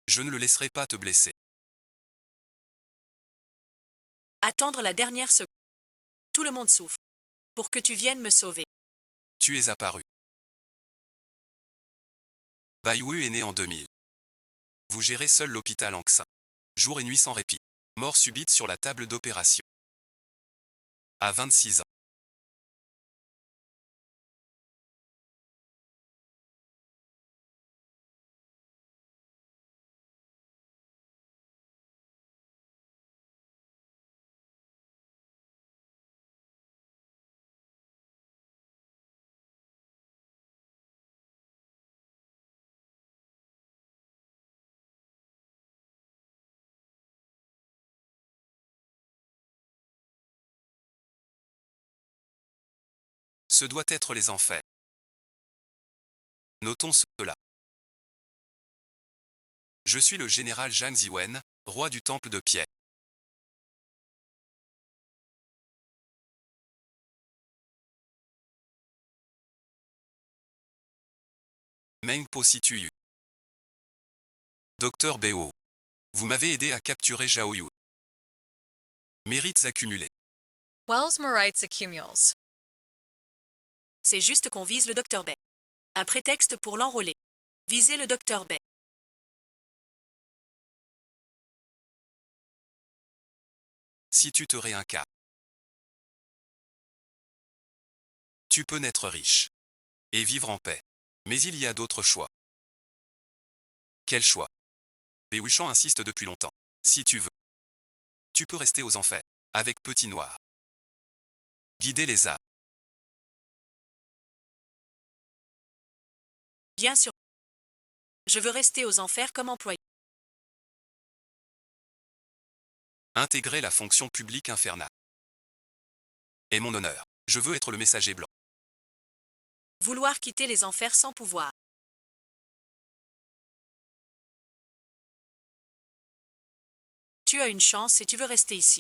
Je ne le laisserai pas te blesser. Attendre la dernière seconde. Tout le monde souffre. Pour que tu viennes me sauver. Tu es apparu. Bai Wu est né en 2000. Vous gérez seul l'hôpital Anxin. Jour et nuit sans répit. Mort subite sur la table d'opération. À 26 ans. Ce doit être les enfers. Notons cela. Je suis le général Zhang Ziwen, roi du temple de pierre. Meng Po Situ. Docteur Bao. Vous m'avez aidé à capturer Zhao Yu. Mérites accumulés. Wells Morites accumules. C'est juste qu'on vise le Dr Bay. Un prétexte pour l'enrôler. Visez le Dr Bay. Si tu te réincarnes, tu peux naître riche et vivre en paix. Mais il y a d'autres choix. Quel choix? Béouchan insiste depuis longtemps. Si tu veux, tu peux rester aux enfers, avec Petit Noir. Guider les âmes. Bien sûr. Je veux rester aux enfers comme employé. Intégrer la fonction publique infernale. Est mon honneur. Je veux être le messager blanc. Vouloir quitter les enfers sans pouvoir. Tu as une chance et tu veux rester ici.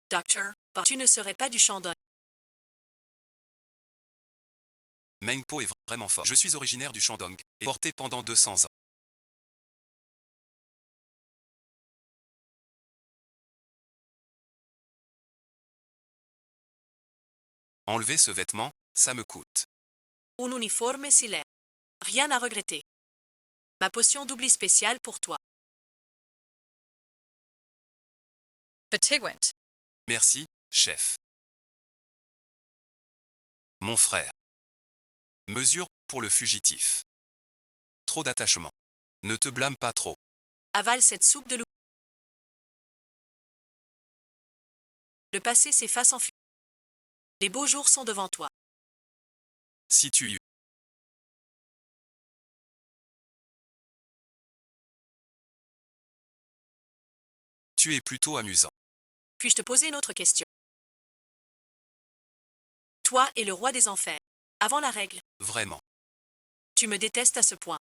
Docteur, tu ne serais pas du Shandong. Meng Po est vraiment fort. Je suis originaire du Shandong et porté pendant 200 ans. Enlever ce vêtement, ça me coûte. Un uniforme silaire. Rien à regretter. Ma potion d'oubli spéciale pour toi. Fatiguant. Merci, chef. Mon frère. Mesure pour le fugitif. Trop d'attachement. Ne te blâme pas trop. Avale cette soupe de loup. Le passé s'efface en fumée. Les beaux jours sont devant toi. Si tu y... Tu es plutôt amusant. Puis-je te poser une autre question? Toi et le roi des enfers. Avant la règle, Vraiment. tu me détestes à ce point.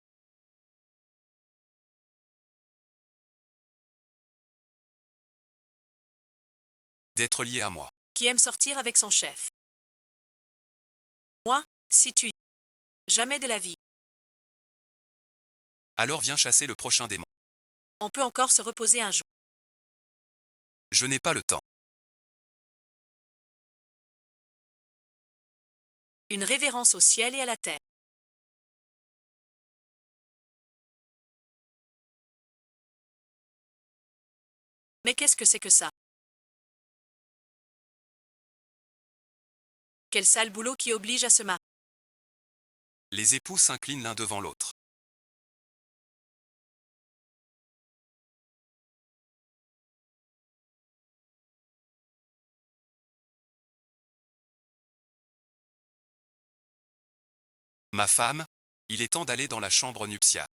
D'être lié à moi. Qui aime sortir avec son chef. Moi, si tu... Jamais de la vie. Alors viens chasser le prochain démon. On peut encore se reposer un jour. Je n'ai pas le temps. Une révérence au ciel et à la terre. Mais qu'est-ce que c'est que ça? Quel sale boulot qui oblige à se marier. Les époux s'inclinent l'un devant l'autre. Ma femme, il est temps d'aller dans la chambre nuptiale.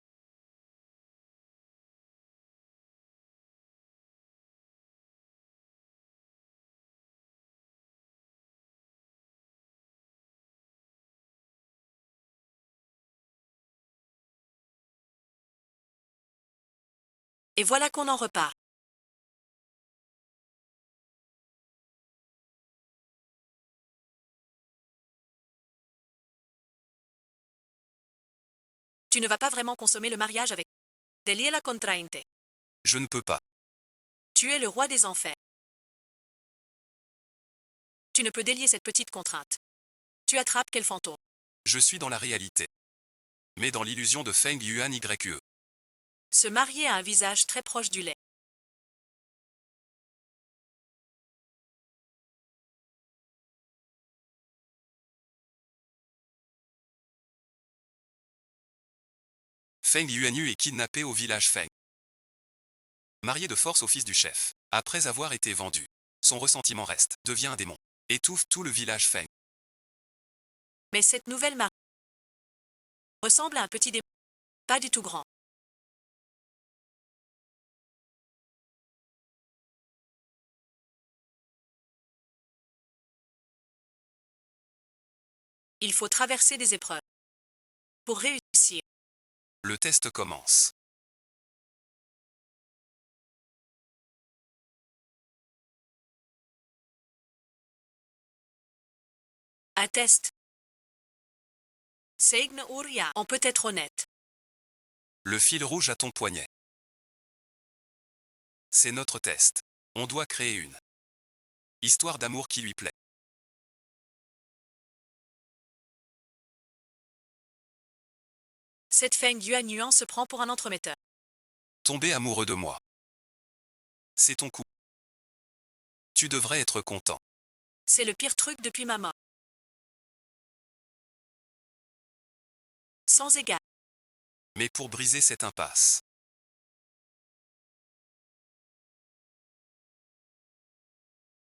Et voilà qu'on en repart. Tu ne vas pas vraiment consommer le mariage avec Delia la contrainte. Je ne peux pas. Tu es le roi des enfers. Tu ne peux délier cette petite contrainte. Tu attrapes quel fantôme? Je suis dans la réalité. Mais dans l'illusion de Feng Yuan YE. Se marier a un visage très proche du lait. Feng Yuanyu est kidnappé au village Feng. Marié de force au fils du chef. Après avoir été vendu, son ressentiment reste, devient un démon. Étouffe tout le village Feng. Mais cette nouvelle mariée ressemble à un petit démon. Pas du tout grand. Il faut traverser des épreuves. Pour réussir, Le test commence. atteste. Seigne Uria, on peut être honnête. Le fil rouge à ton poignet. C'est notre test. On doit créer une histoire d'amour qui lui plaît. Cette Feng Yuan se prend pour un entremetteur. Tomber amoureux de moi. C'est ton coup. Tu devrais être content. C'est le pire truc depuis ma mort. Sans égard. Mais pour briser cette impasse,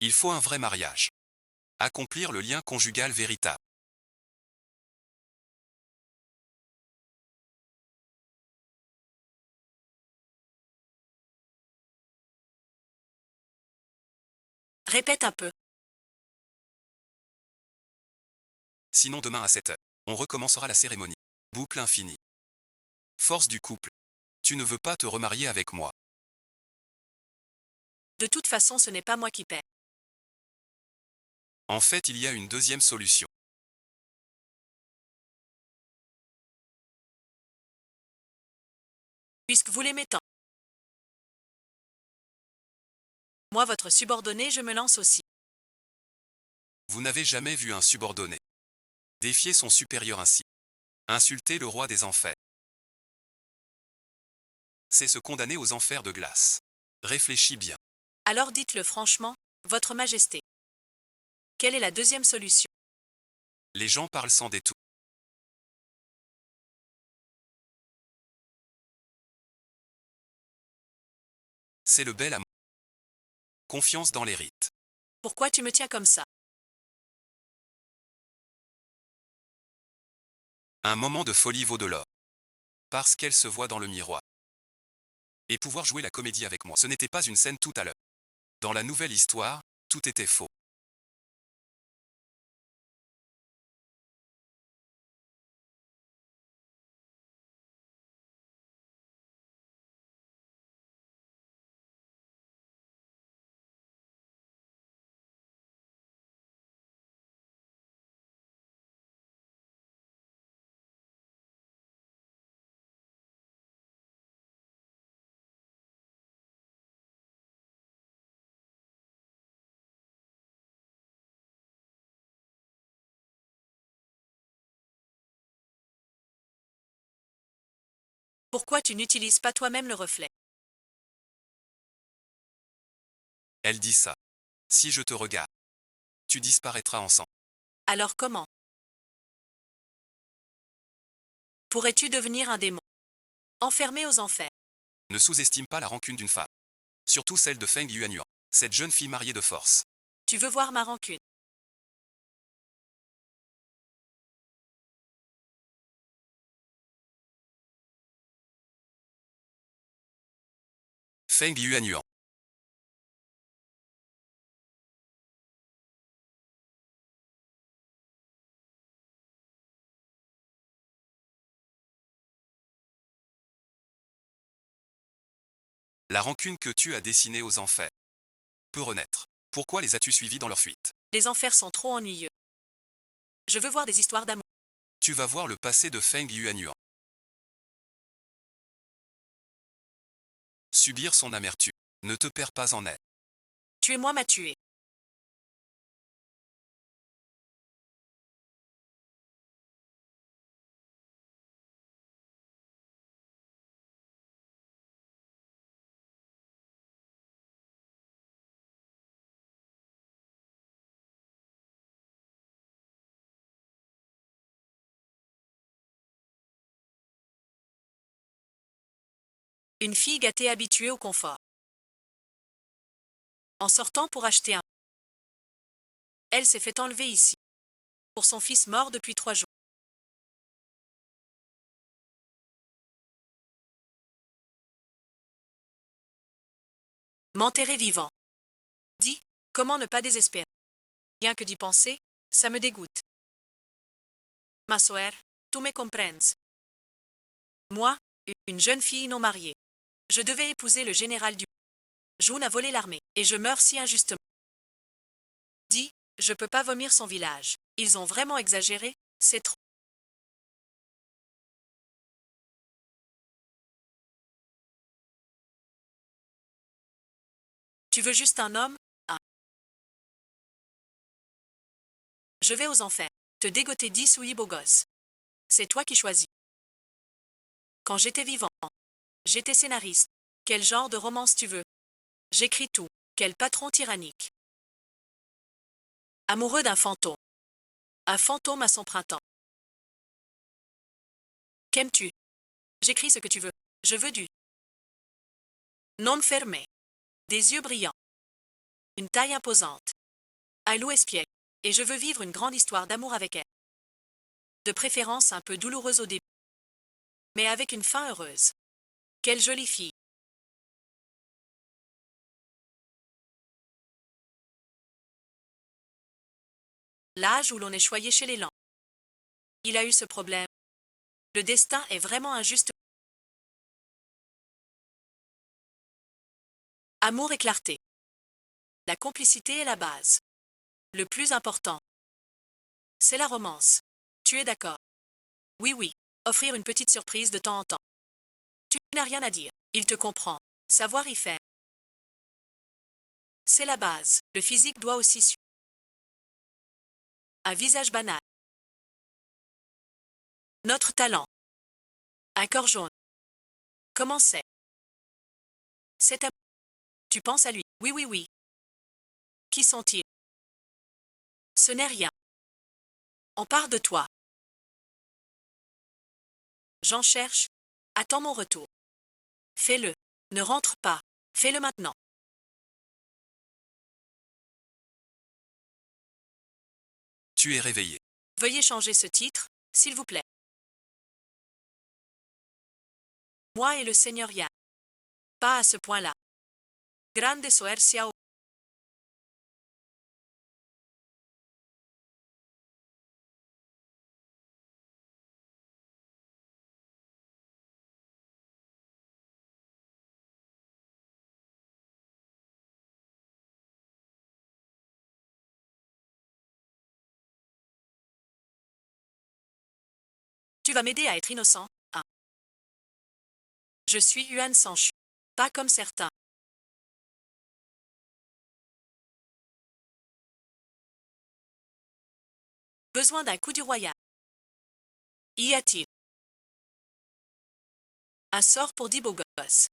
il faut un vrai mariage. Accomplir le lien conjugal véritable. Répète un peu. Sinon demain à 7 heures, on recommencera la cérémonie. Boucle infinie. Force du couple. Tu ne veux pas te remarier avec moi. De toute façon, ce n'est pas moi qui paie. En fait, il y a une deuxième solution. Puisque vous l'aimez tant. Moi, votre subordonné, je me lance aussi. Vous n'avez jamais vu un subordonné défier son supérieur ainsi. Insulter le roi des enfers. C'est se condamner aux enfers de glace. Réfléchis bien. Alors dites-le franchement, Votre Majesté. Quelle est la deuxième solution? Les gens parlent sans détour. C'est le bel amour. Confiance dans les rites. Pourquoi tu me tiens comme ça? Un moment de folie vaut de l'or. Parce qu'elle se voit dans le miroir. Et pouvoir jouer la comédie avec moi. Ce n'était pas une scène tout à l'heure. Dans la nouvelle histoire, tout était faux. Pourquoi tu n'utilises pas toi-même le reflet? Elle dit ça. Si je te regarde, tu disparaîtras ensemble. Alors comment? Pourrais-tu devenir un démon? Enfermé aux enfers. Ne sous-estime pas la rancune d'une femme. Surtout celle de Feng Yuanyuan. Cette jeune fille mariée de force. Tu veux voir ma rancune? Feng Yuanyuan. La rancune que tu as dessinée aux enfers peut renaître. Pourquoi les as-tu suivis dans leur fuite? Les enfers sont trop ennuyeux. Je veux voir des histoires d'amour. Tu vas voir le passé de Feng Yuanyuan. Subir son amertume. Ne te perds pas en elle. Tuez-moi m'a tué. Une fille gâtée habituée au confort. En sortant pour acheter un. Elle s'est fait enlever ici. Pour son fils mort depuis 3 jours. M'enterrer vivant. Dis, comment ne pas désespérer? Rien que d'y penser, ça me dégoûte. Ma soeur, tu me comprends. Moi, une jeune fille non mariée. Je devais épouser le général du. June a volé l'armée, et je meurs si injustement. Dis, je peux pas vomir son village. Ils ont vraiment exagéré, c'est trop. Tu veux juste un homme? Ah. Je vais aux enfers. Te dégoter 10 ou beau gosse. C'est toi qui choisis. Quand j'étais vivant, j'étais scénariste. Quel genre de romance tu veux? J'écris tout. Quel patron tyrannique. Amoureux d'un fantôme. Un fantôme à son printemps. Qu'aimes-tu? J'écris ce que tu veux. Je veux du. Non fermé. Des yeux brillants. Une taille imposante. Un loup espiègle. Et je veux vivre une grande histoire d'amour avec elle. De préférence un peu douloureuse au début. Mais avec une fin heureuse. Quelle jolie fille. L'âge où l'on est choyé chez les lents. Il a eu ce problème. Le destin est vraiment injuste. Amour et clarté. La complicité est la base. Le plus important. C'est la romance. Tu es d'accord? Oui, oui. Offrir une petite surprise de temps en temps. Tu n'as rien à dire. Il te comprend. Savoir y faire. C'est la base. Le physique doit aussi suivre. Un visage banal. Notre talent. Un corps jaune. Comment c'est? C'est à. Tu penses à lui. Oui, oui, oui. Qui sont-ils? Ce n'est rien. On part de toi. J'en cherche. Attends mon retour. Fais-le. Ne rentre pas. Fais-le maintenant. Tu es réveillé. Veuillez changer ce titre, s'il vous plaît. Moi et le Seigneur Yann. Pas à ce point-là. Grande soercia. Tu vas m'aider à être innocent, hein. Je suis Yuan Sanchu. Pas comme certains. Besoin d'un coup du royal. Y a-t-il un sort pour 10 beaux gosses?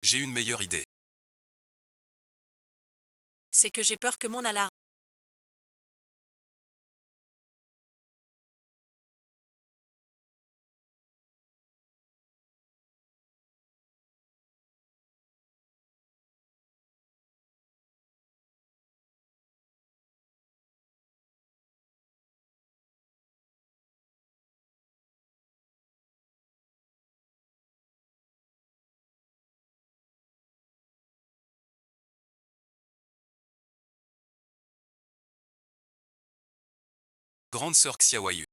J'ai une meilleure idée. C'est que j'ai peur que mon alarme. Grande sœur Xiaoyu.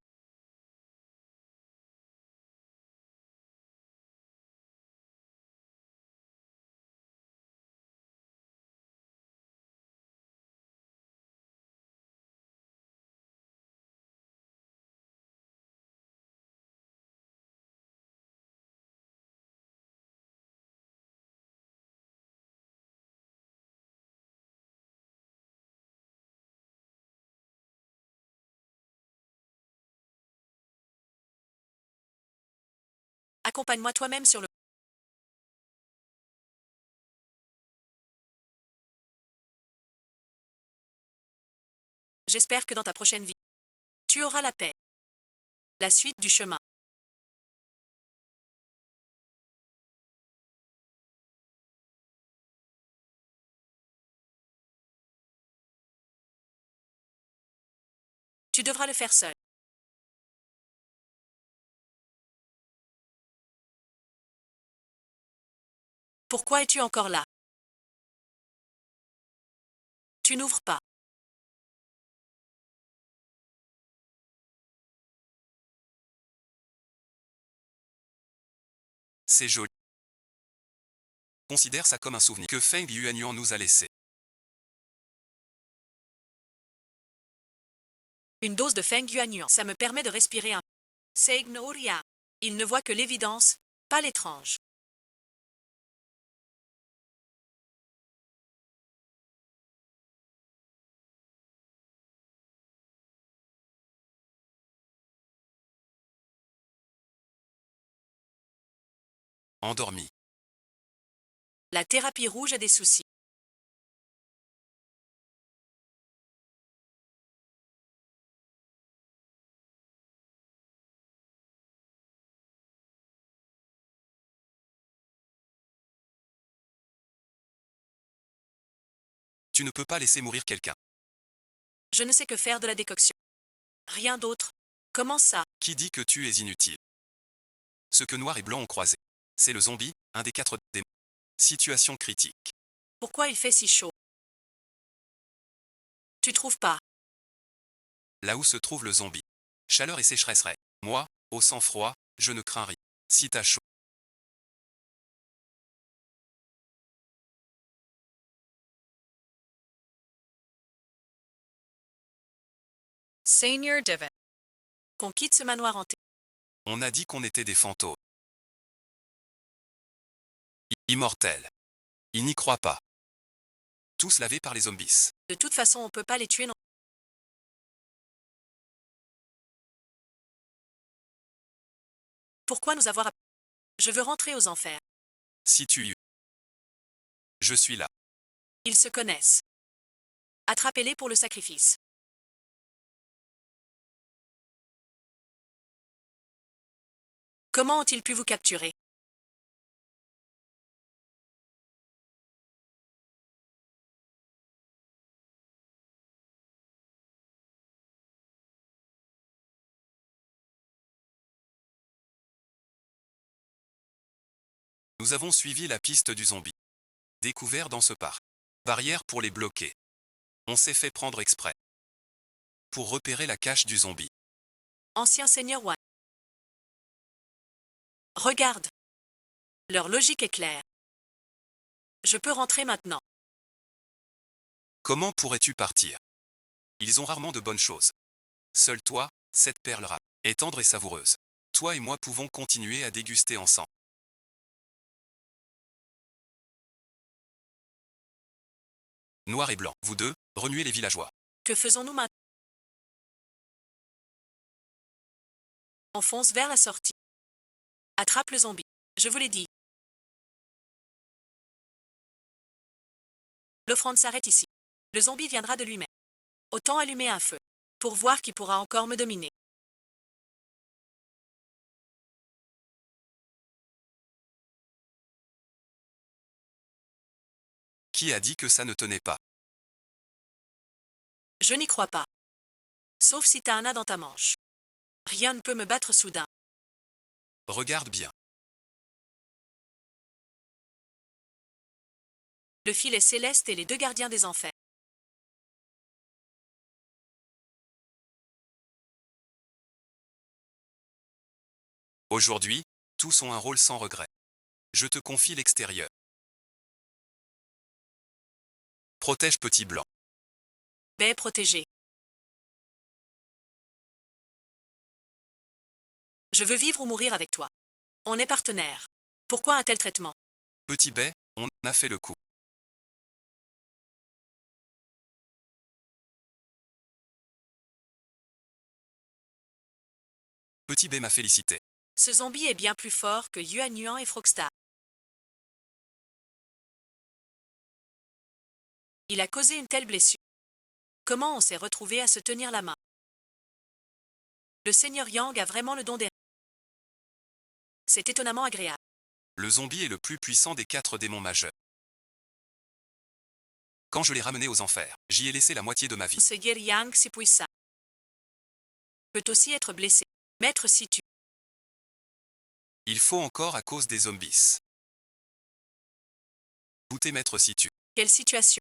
accompagne-moi toi-même sur le... J'espère que dans ta prochaine vie, tu auras la paix. La suite du chemin. Tu devras le faire seul. Pourquoi es-tu encore là? Tu n'ouvres pas. C'est joli. Considère ça comme un souvenir que Feng Yuanyuan nous a laissé. Une dose de Feng Yuanyuan, ça me permet de respirer un... C'est Ignoria. Il ne voit que l'évidence, pas l'étrange. Endormi. La thérapie rouge a des soucis. Tu ne peux pas laisser mourir quelqu'un. Je ne sais que faire de la décoction. Rien d'autre. Comment ça? Qui dit que tu es inutile? Ce que Noir et Blanc ont croisé. C'est le zombie, un des 4 démons. Situation critique. Pourquoi il fait si chaud? Tu trouves pas? Là où se trouve le zombie. Chaleur et sécheresse. Moi, au sang froid, je ne crains rien. Si t'as chaud. Senior Divot. Qu'on quitte ce manoir hanté. On a dit qu'on était des fantômes. Immortels. Ils n'y croient pas. Tous lavés par les zombies. De toute façon, on peut pas les tuer non. Pourquoi nous avoir... Je veux rentrer aux enfers. Si tu y... Je suis là. Ils se connaissent. Attrapez-les pour le sacrifice. Comment ont-ils pu vous capturer? Nous avons suivi la piste du zombie. Découvert dans ce parc. Barrière pour les bloquer. On s'est fait prendre exprès. Pour repérer la cache du zombie. Ancien Seigneur One. Regarde. Leur logique est claire. Je peux rentrer maintenant. Comment pourrais-tu partir? Ils ont rarement de bonnes choses. Seul toi, cette perle rare, est tendre et savoureuse. Toi et moi pouvons continuer à déguster ensemble. Noir et blanc, vous deux, remuez les villageois. Que faisons-nous maintenant? On fonce vers la sortie. Attrape le zombie. Je vous l'ai dit. L'offrande s'arrête ici. Le zombie viendra de lui-même. Autant allumer un feu. Pour voir qui pourra encore me dominer. Qui a dit que ça ne tenait pas? Je n'y crois pas. Sauf si t'as un as dans ta manche. Rien ne peut me battre soudain. Regarde bien. Le filet céleste et les 2 gardiens des enfers. Aujourd'hui, tous ont un rôle sans regret. Je te confie l'extérieur. Protège petit blanc. Baie protégée. Je veux vivre ou mourir avec toi. On est partenaires. Pourquoi un tel traitement? Petit baie, on a fait le coup. Petit baie m'a félicité. Ce zombie est bien plus fort que Yuan Yuan et Frogstar. Il a causé une telle blessure. Comment on s'est retrouvé à se tenir la main? Le seigneur Yang a vraiment le don des... C'est étonnamment agréable. Le zombie est le plus puissant des 4 démons majeurs. Quand je l'ai ramené aux enfers, j'y ai laissé la moitié de ma vie. Ce guerrier Yang si puissant peut aussi être blessé. Maître si tu... Il faut encore à cause des zombies. Goûtez maître si tu. Quelle situation?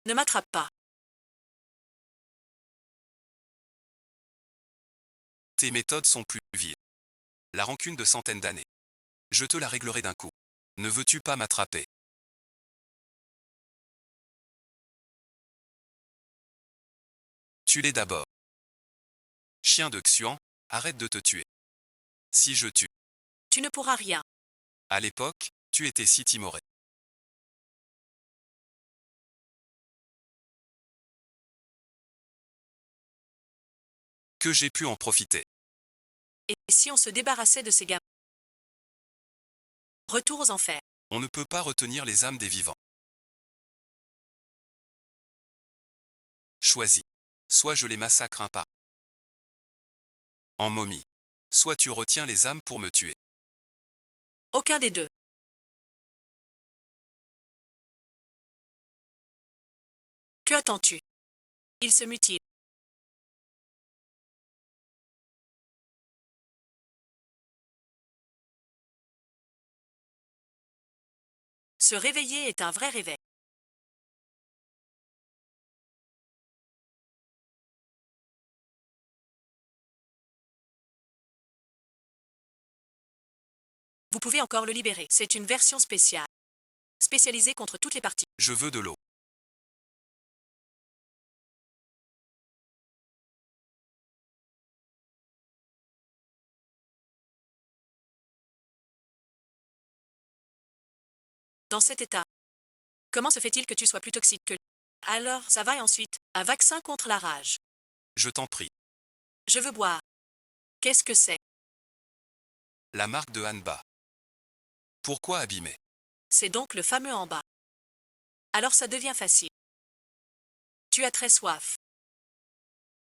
Ne m'attrape pas. Tes méthodes sont plus viles. La rancune de centaines d'années. Je te la réglerai d'un coup. Ne veux-tu pas m'attraper? Tue-les d'abord. Chien de Xuan, arrête de te tuer. Si je tue. Tu ne pourras rien. À l'époque, tu étais si timoré. Que j'ai pu en profiter. Et si on se débarrassait de ces gamins? Retour aux enfers. On ne peut pas retenir les âmes des vivants. Choisis. Soit je les massacre un par en momie. Soit tu retiens les âmes pour me tuer. Aucun des deux. Que attends-tu? Il se mutile. Se réveiller est un vrai réveil. Vous pouvez encore le libérer. C'est une version spéciale. Spécialisée contre toutes les parties. Je veux de l'eau. Dans cet état, comment se fait-il que tu sois plus toxique que... Alors, ça va et ensuite, un vaccin contre la rage. Je t'en prie. Je veux boire. Qu'est-ce que c'est? La marque de Hanba. Pourquoi abîmer? C'est donc le fameux en bas. Alors ça devient facile. Tu as très soif.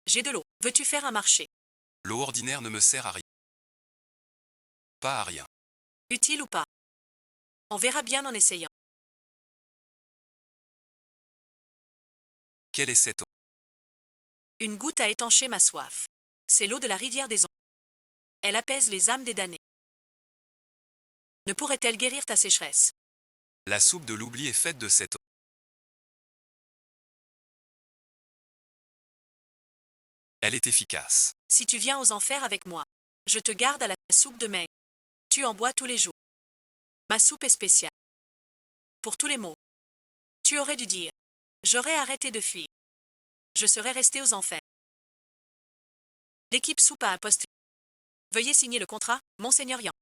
J'ai de l'eau. Veux-tu faire un marché? L'eau ordinaire ne me sert à rien. Pas à rien. Utile ou pas? On verra bien en essayant. Quelle est cette eau? Une goutte a étanché ma soif. C'est l'eau de la rivière des ondes. Elle apaise les âmes des damnés. Ne pourrait-elle guérir ta sécheresse? La soupe de l'oubli est faite de cette eau. Elle est efficace. Si tu viens aux enfers avec moi, je te garde à la soupe de mai. Tu en bois tous les jours. Ma soupe est spéciale. Pour tous les maux. Tu aurais dû dire. J'aurais arrêté de fuir. Je serais resté aux enfers. L'équipe soupe a un poste. Veuillez signer le contrat, Monseigneur Yang.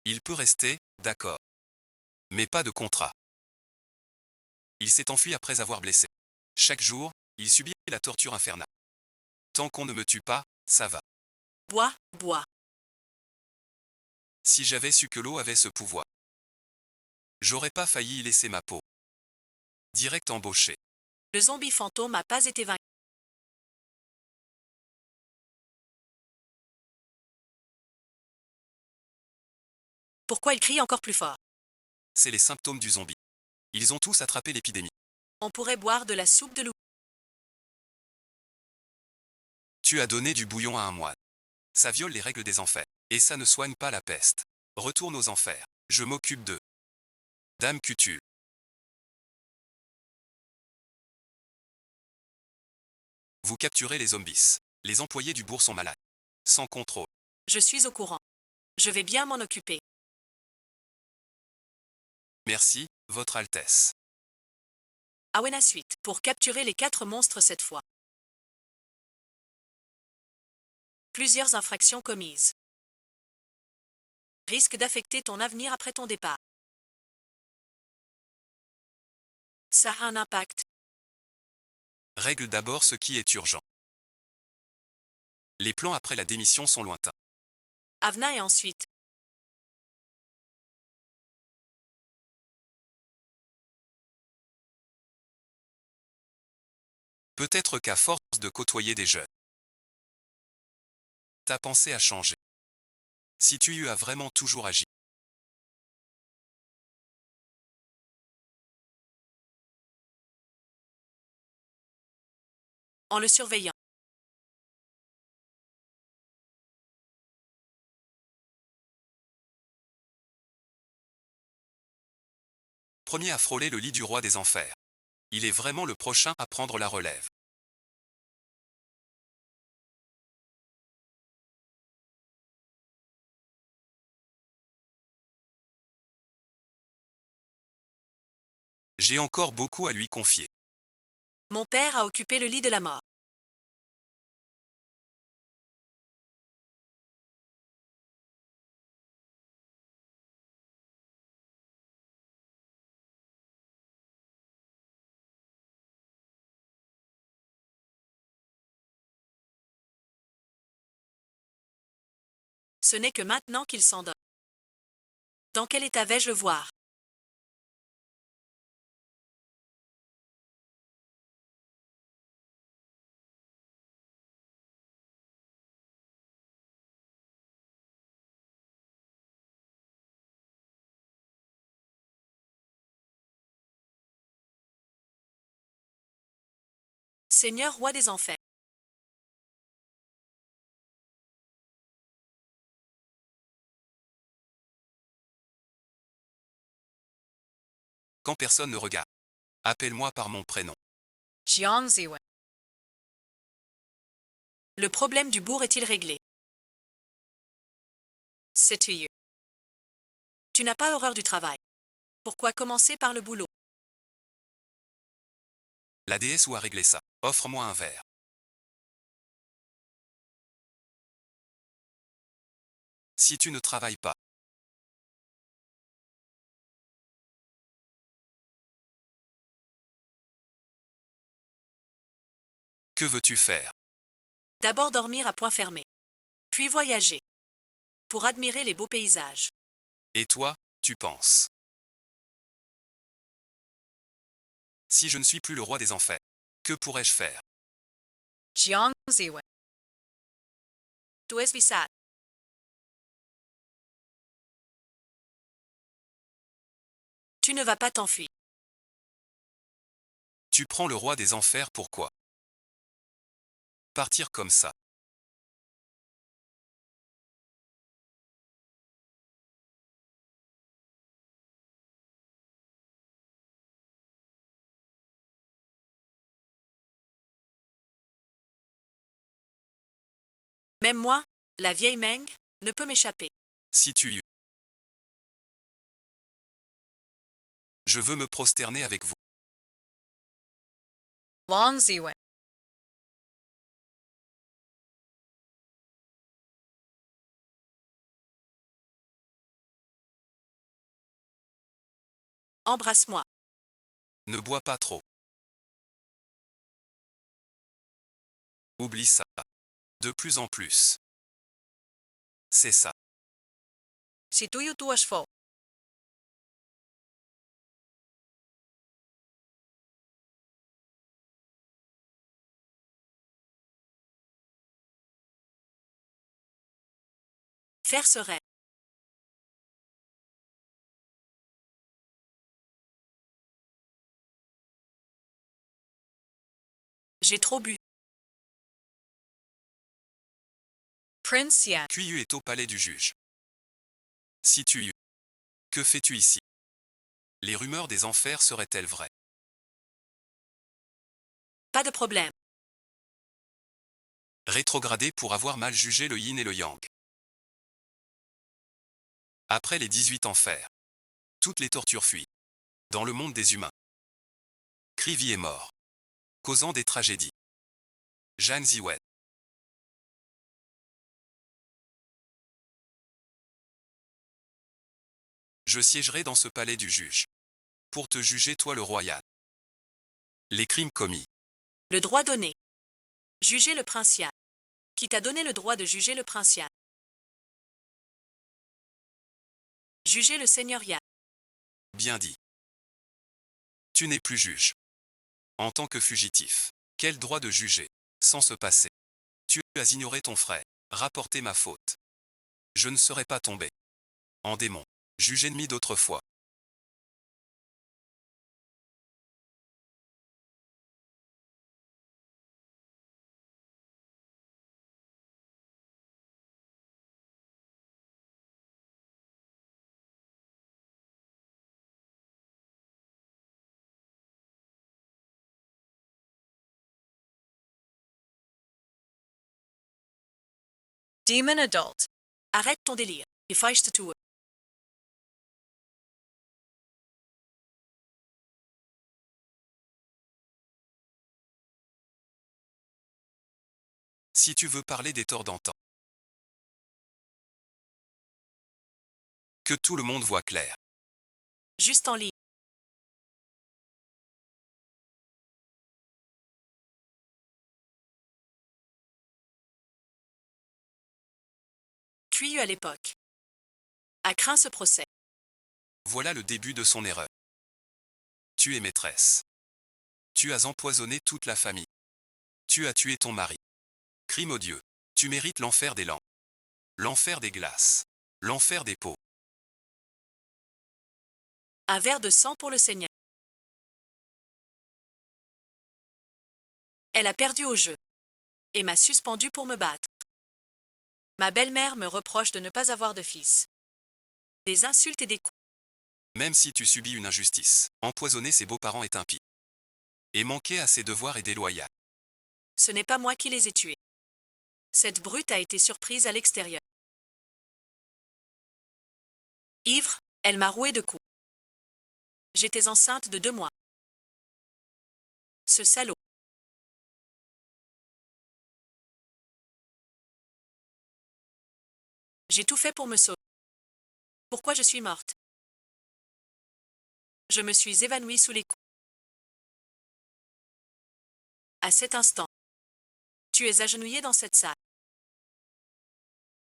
Il peut rester, d'accord. Mais pas de contrat. Il s'est enfui après avoir blessé. Chaque jour, il subit la torture infernale. Tant qu'on ne me tue pas, ça va. Bois, bois. Si j'avais su que l'eau avait ce pouvoir, j'aurais pas failli y laisser ma peau. Direct embauché. Le zombie fantôme n'a pas été vaincu. Pourquoi il crie encore plus fort? C'est les symptômes du zombie. Ils ont tous attrapé l'épidémie. On pourrait boire de la soupe de loup. Tu as donné du bouillon à un moine. Ça viole les règles des enfers. Et ça ne soigne pas la peste. Retourne aux enfers. Je m'occupe d'eux. Dame Cutule. Vous capturez les zombies. Les employés du bourg sont malades. Sans contrôle. Je suis au courant. Je vais bien m'en occuper. Merci, Votre Altesse. Awena suite, pour capturer les 4 monstres cette fois. Plusieurs infractions commises. Risque d'affecter ton avenir après ton départ. Ça a un impact. Règle d'abord ce qui est urgent. Les plans après la démission sont lointains. Avna et ensuite. Peut-être qu'à force de côtoyer des jeunes, ta pensée a changé. Si tu y as vraiment toujours agi. En le surveillant. Premier à frôler le lit du roi des enfers. Il est vraiment le prochain à prendre la relève. J'ai encore beaucoup à lui confier. Mon père a occupé le lit de la mort. Ce n'est que maintenant qu'il s'endort. Dans quel état vais-je le voir? Seigneur roi des enfers. Quand personne ne regarde. Appelle-moi par mon prénom. Jiangziwen. Le problème du bourg est-il réglé? C'est to you. Tu n'as pas horreur du travail. Pourquoi commencer par le boulot? La déesse ou a réglé ça. Offre-moi un verre. Si tu ne travailles pas. Que veux-tu faire? D'abord dormir à point fermé. Puis voyager. Pour admirer les beaux paysages. Et toi, tu penses? Si je ne suis plus le roi des enfers, que pourrais-je faire? Jiangziwen. Tu es visat. Tu ne vas pas t'enfuir. Tu prends le roi des enfers pourquoi? Partir comme ça. Même moi, la vieille Meng, ne peut m'échapper. Si tu y... Je veux me prosterner avec vous. Longziwen. Embrasse-moi. Ne bois pas trop. Oublie ça. De plus en plus. C'est ça. Si tu y tuas fo. Faire ce rêve. J'ai trop bu. Prince Yan. Kuiyu est au palais du juge. Si tu y... Que fais-tu ici? Les rumeurs des enfers seraient-elles vraies? Pas de problème. Rétrogradé pour avoir mal jugé le yin et le yang. Après les 18 enfers. Toutes les tortures fuient. Dans le monde des humains. Krivi est mort. Causant des tragédies. Zhang Ziwen. Je siégerai dans ce palais du juge. Pour te juger toi le roi Yan. Les crimes commis. Le droit donné. Juger le prince Yan. Qui t'a donné le droit de juger le prince Yan? Juger le seigneur Yan. Bien dit. Tu n'es plus juge. En tant que fugitif, quel droit de juger, sans se passer? Tu as ignoré ton frère, rapporté ma faute. Je ne serais pas tombé en démon, juge ennemi d'autrefois. Demon adult. Arrête ton délire. Et feuchte tout. Si tu veux parler des torts d'antan. Que tout le monde voit clair. Juste en ligne. Cueillu à l'époque. A craint ce procès. Voilà le début de son erreur. Tu es maîtresse. Tu as empoisonné toute la famille. Tu as tué ton mari. Crime odieux. Tu mérites l'enfer des langues. L'enfer des glaces. L'enfer des peaux. Un verre de sang pour le seigneur. Elle a perdu au jeu. Et m'a suspendu pour me battre. Ma belle-mère me reproche de ne pas avoir de fils. Des insultes et des coups. Même si tu subis une injustice, empoisonner ses beaux-parents est impie. Et manquer à ses devoirs est déloyal. Ce n'est pas moi qui les ai tués. Cette brute a été surprise à l'extérieur. Ivre, elle m'a roué de coups. J'étais enceinte de 2 mois. Ce salaud. J'ai tout fait pour me sauver. Pourquoi je suis morte? Je me suis évanouie sous les coups. À cet instant, tu es agenouillé dans cette salle.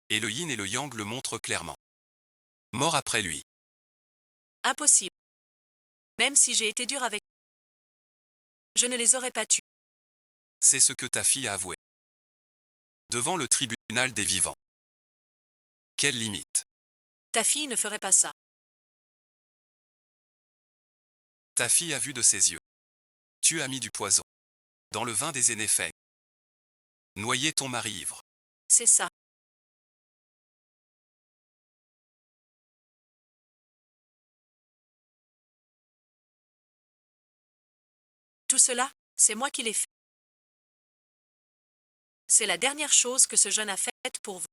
Et le yin et le yang le montrent clairement. Mort après lui. Impossible. Même si j'ai été dur avec eux, je ne les aurais pas tués. C'est ce que ta fille a avoué. Devant le tribunal des vivants. Quelle limite? Ta fille ne ferait pas ça. Ta fille a vu de ses yeux. Tu as mis du poison. Dans le vin des Énéphènes. Noyer ton mari ivre. C'est ça. Tout cela, c'est moi qui l'ai fait. C'est la dernière chose que ce jeune a faite pour vous.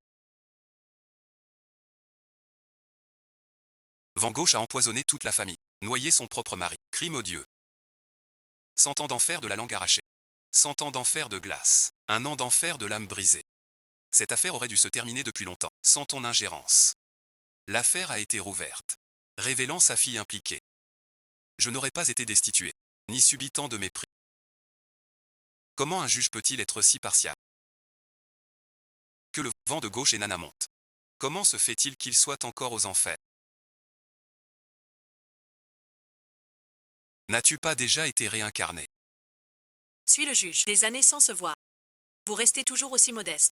Vent gauche a empoisonné toute la famille. Noyé son propre mari. Crime odieux. 100 ans d'enfer de la langue arrachée. 100 ans d'enfer de glace. 1 an d'enfer de l'âme brisée. Cette affaire aurait dû se terminer depuis longtemps, sans ton ingérence. L'affaire a été rouverte, révélant sa fille impliquée. Je n'aurais pas été destitué, ni subi tant de mépris. Comment un juge peut-il être si partial? Que le vent de gauche et Nana monte. Comment se fait-il qu'il soit encore aux enfers? N'as-tu pas déjà été réincarné? Suis le juge. Des années sans se voir. Vous restez toujours aussi modeste.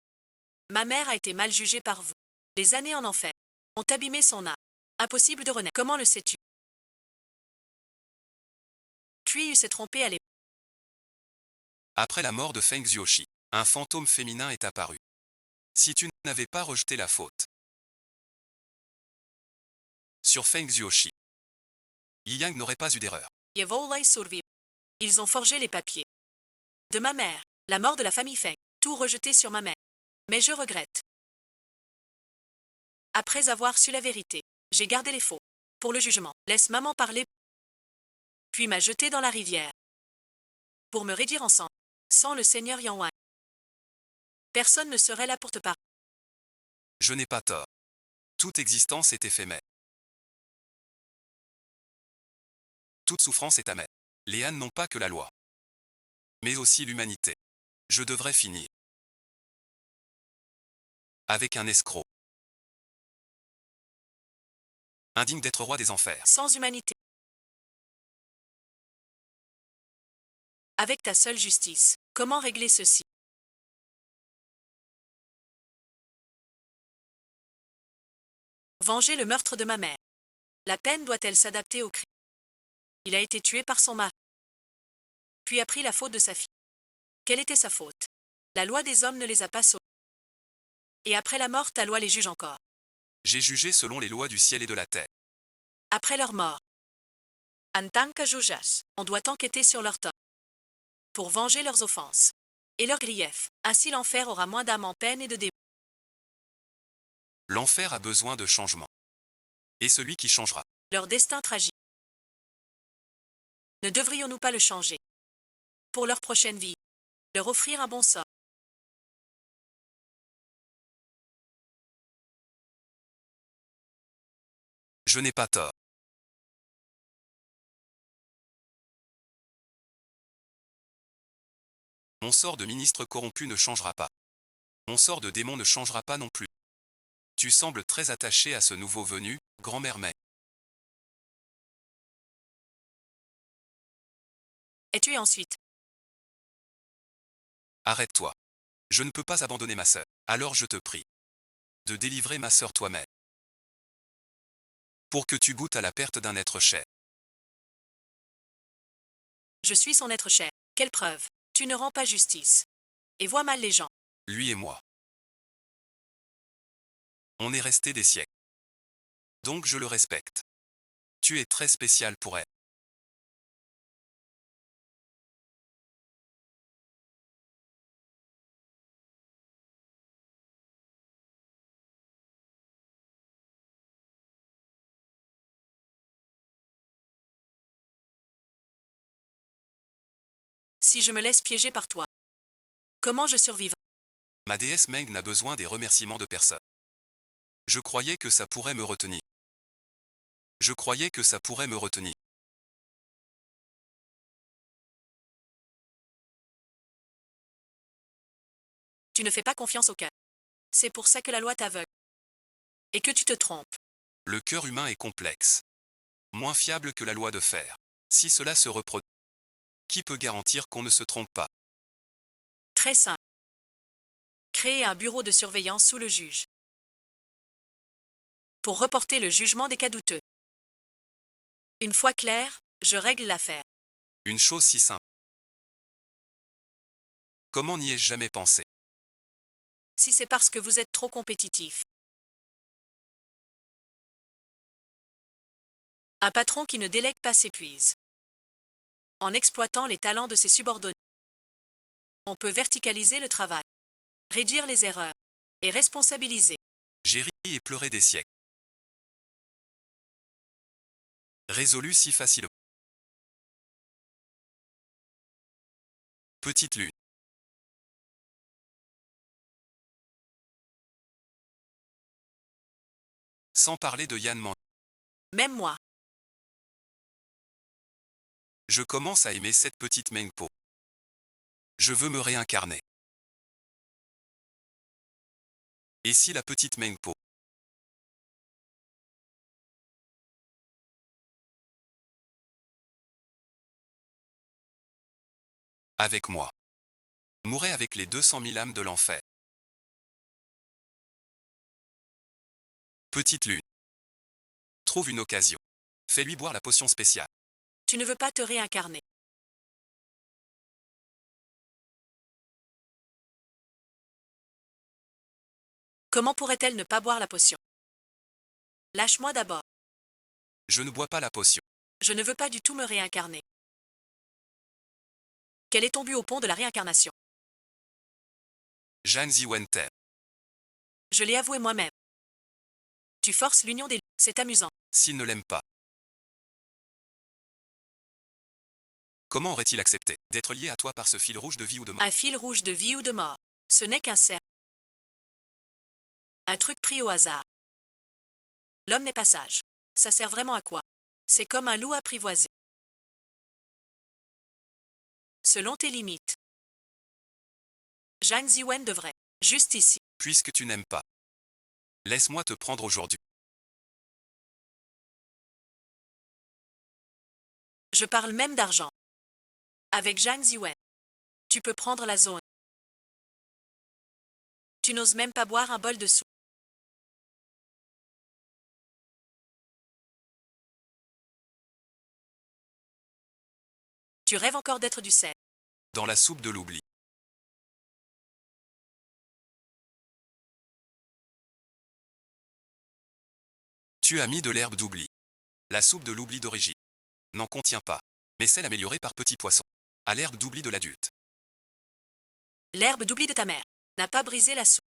Ma mère a été mal jugée par vous. Les années en enfer ont abîmé son âme. Impossible de renaître. Comment le sais-tu? Puis s'est trompé à l'époque. Après la mort de Feng Zhuoxi, un fantôme féminin est apparu. Si tu n'avais pas rejeté la faute sur Feng Zhuoxi, Yi Yang n'aurait pas eu d'erreur. Yevolai survivre. Ils ont forgé les papiers. De ma mère, la mort de la famille Feng, tout rejeté sur ma mère. Mais je regrette. Après avoir su la vérité, j'ai gardé les faux. Pour le jugement, laisse maman parler. Puis m'a jeté dans la rivière. Pour me réduire ensemble. Sans le seigneur Yang Wang. Personne ne serait là pour te parler. Je n'ai pas tort. Toute existence est éphémère. Toute souffrance est amère. Les ânes n'ont pas que la loi. mais aussi l'humanité. Je devrais finir avec un escroc, indigne d'être roi des enfers. Sans humanité. Avec ta seule justice, comment régler ceci? Venger le meurtre de ma mère. La peine doit-elle s'adapter au crime? Il a été tué par son mari, puis a pris la faute de sa fille. Quelle était sa faute? La loi des hommes ne les a pas sauvés. Et après la mort, ta loi les juge encore. J'ai jugé selon les lois du ciel et de la terre. Après leur mort, En tant que juges, on doit enquêter sur leur tort, pour venger leurs offenses et leurs griefs. Ainsi l'enfer aura moins d'âmes en peine et de démons. L'enfer a besoin de changement. Et celui qui changera. Leur destin tragique. Ne devrions-nous pas le changer? Pour leur prochaine vie, leur offrir un bon sort. Je n'ai pas tort. Mon sort de ministre corrompu ne changera pas. Mon sort de démon ne changera pas non plus. Tu sembles très attaché à ce nouveau venu, grand-mère May. Et tué ensuite. Arrête-toi. Je ne peux pas abandonner ma sœur. Alors je te prie de délivrer ma sœur toi-même. Pour que tu goûtes à la perte d'un être cher. Je suis son être cher. Quelle preuve? Tu ne rends pas justice. Et vois mal les gens. Lui et moi. On est resté des siècles. Donc je le respecte. Tu es très spécial pour elle. Si je me laisse piéger par toi, comment je survivrai? Ma déesse Meng n'a besoin des remerciements de personne. Je croyais que ça pourrait me retenir. Je croyais que ça pourrait me retenir. Tu ne fais pas confiance au cœur. C'est pour ça que la loi t'aveugle. Et que tu te trompes. Le cœur humain est complexe. Moins fiable que la loi de fer. Si cela se reproduit, qui peut garantir qu'on ne se trompe pas? Très simple. Créer un bureau de surveillance sous le juge. Pour reporter le jugement des cas douteux. Une fois clair, je règle l'affaire. Une chose si simple. Comment n'y ai-je jamais pensé? Si c'est parce que vous êtes trop compétitif. Un patron qui ne délègue pas s'épuise. En exploitant les talents de ses subordonnés, on peut verticaliser le travail, réduire les erreurs et responsabiliser. J'ai ri et pleuré des siècles. Résolu si facilement. Petite lune. Sans parler de Yann Man. Même moi, Je commence à aimer cette petite Mengpo. Je veux me réincarner. Et si la petite Mengpo avec moi mourait avec les 200 000 âmes de l'enfer? Petite lune. Trouve une occasion. Fais-lui boire la potion spéciale. tu ne veux pas te réincarner. Comment pourrait-elle ne pas boire la potion? Lâche-moi d'abord. Je ne bois pas la potion. Je ne veux pas du tout me réincarner. Quel est ton but au pont de la réincarnation? Jeanne Ziwen t'aime. Je l'ai avoué moi-même. Tu forces l'union des... C'est amusant. S'il ne l'aime pas, comment aurait-il accepté d'être lié à toi par ce fil rouge de vie ou de mort? Un fil rouge de vie ou de mort. Ce n'est qu'un cercle. Un truc pris au hasard. L'homme n'est pas sage. Ça sert vraiment à quoi? C'est comme un loup apprivoisé. selon tes limites. Zhang Ziwen devrait. Juste ici. Puisque tu n'aimes pas. Laisse-moi te prendre aujourd'hui. Je parle même d'argent. Avec Zhang Ziwen. Tu peux prendre la zone. Tu n'oses même pas boire un bol de soupe. Tu rêves encore d'être du sel. Dans la soupe de l'oubli. Tu as mis de l'herbe d'oubli. La soupe de l'oubli d'origine n'en contient pas, mais celle améliorée par Petit Poisson. À l'herbe d'oubli de l'adulte. L'herbe d'oubli de ta mère n'a pas brisé la soupe.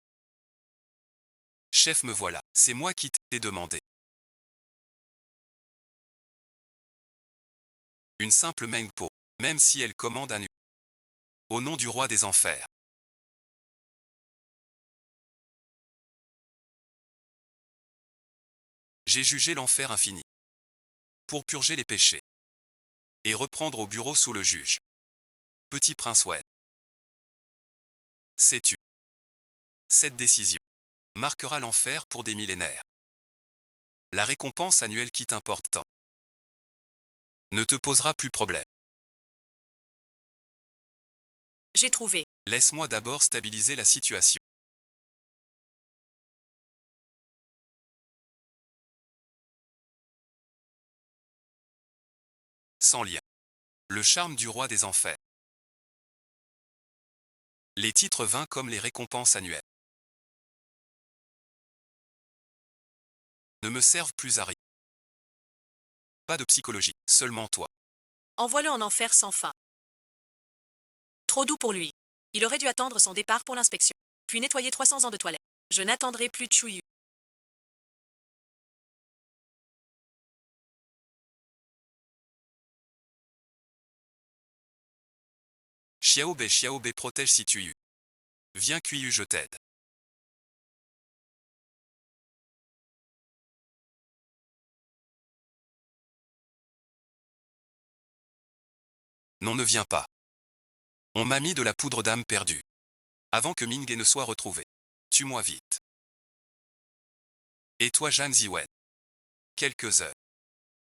Chef, me voilà. C'est moi qui t'ai demandé. Une simple Mengpo, même si elle commande un nu. Au nom du roi des enfers. J'ai jugé l'enfer infini. Pour purger les péchés. Et reprendre au bureau sous le juge. Petit prince Wen. Sais-tu? Cette décision marquera l'enfer pour des millénaires. La récompense annuelle qui t'importe tant ne te posera plus problème. J'ai trouvé. Laisse-moi d'abord stabiliser la situation. Sans lien. Le charme du roi des enfers. Les titres vains comme les récompenses annuelles ne me servent plus à rien. Pas de psychologie, seulement toi. Envoie-le en enfer sans fin. Trop doux pour lui. Il aurait dû attendre son départ pour l'inspection. Puis nettoyer 300 ans de toilette. Je n'attendrai plus Chuyu. Xiao Bei protège si tu y. Viens Kuiyu, je t'aide. Non, ne viens pas. On m'a mis de la poudre d'âme perdue. Avant que Minghe ne soit retrouvé. Tue-moi vite. Et toi, Zhang Ziwen. Quelques heures.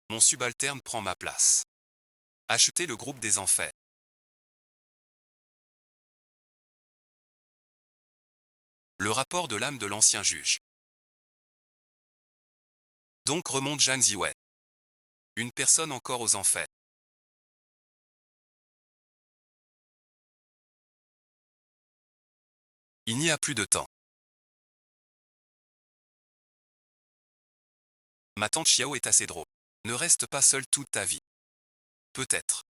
Mon subalterne prend ma place. Acheter le groupe des enfers. Le rapport de l'âme de l'ancien juge. Donc remonte Zhang Ziwen. Une personne encore aux enfers. Il n'y a plus de temps. Ma tante Xiao est assez drôle. Ne reste pas seule toute ta vie. Peut-être.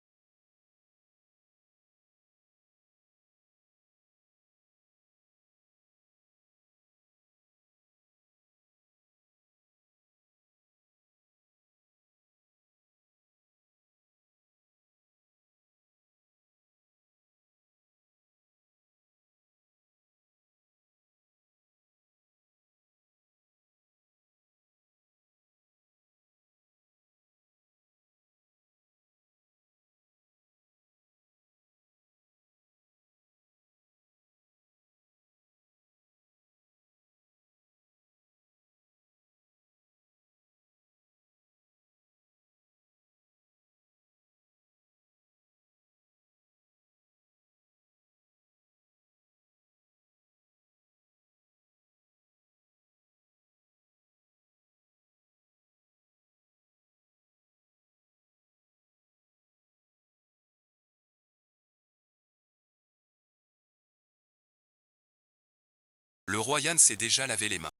Le roi Yan s'est déjà lavé les mains.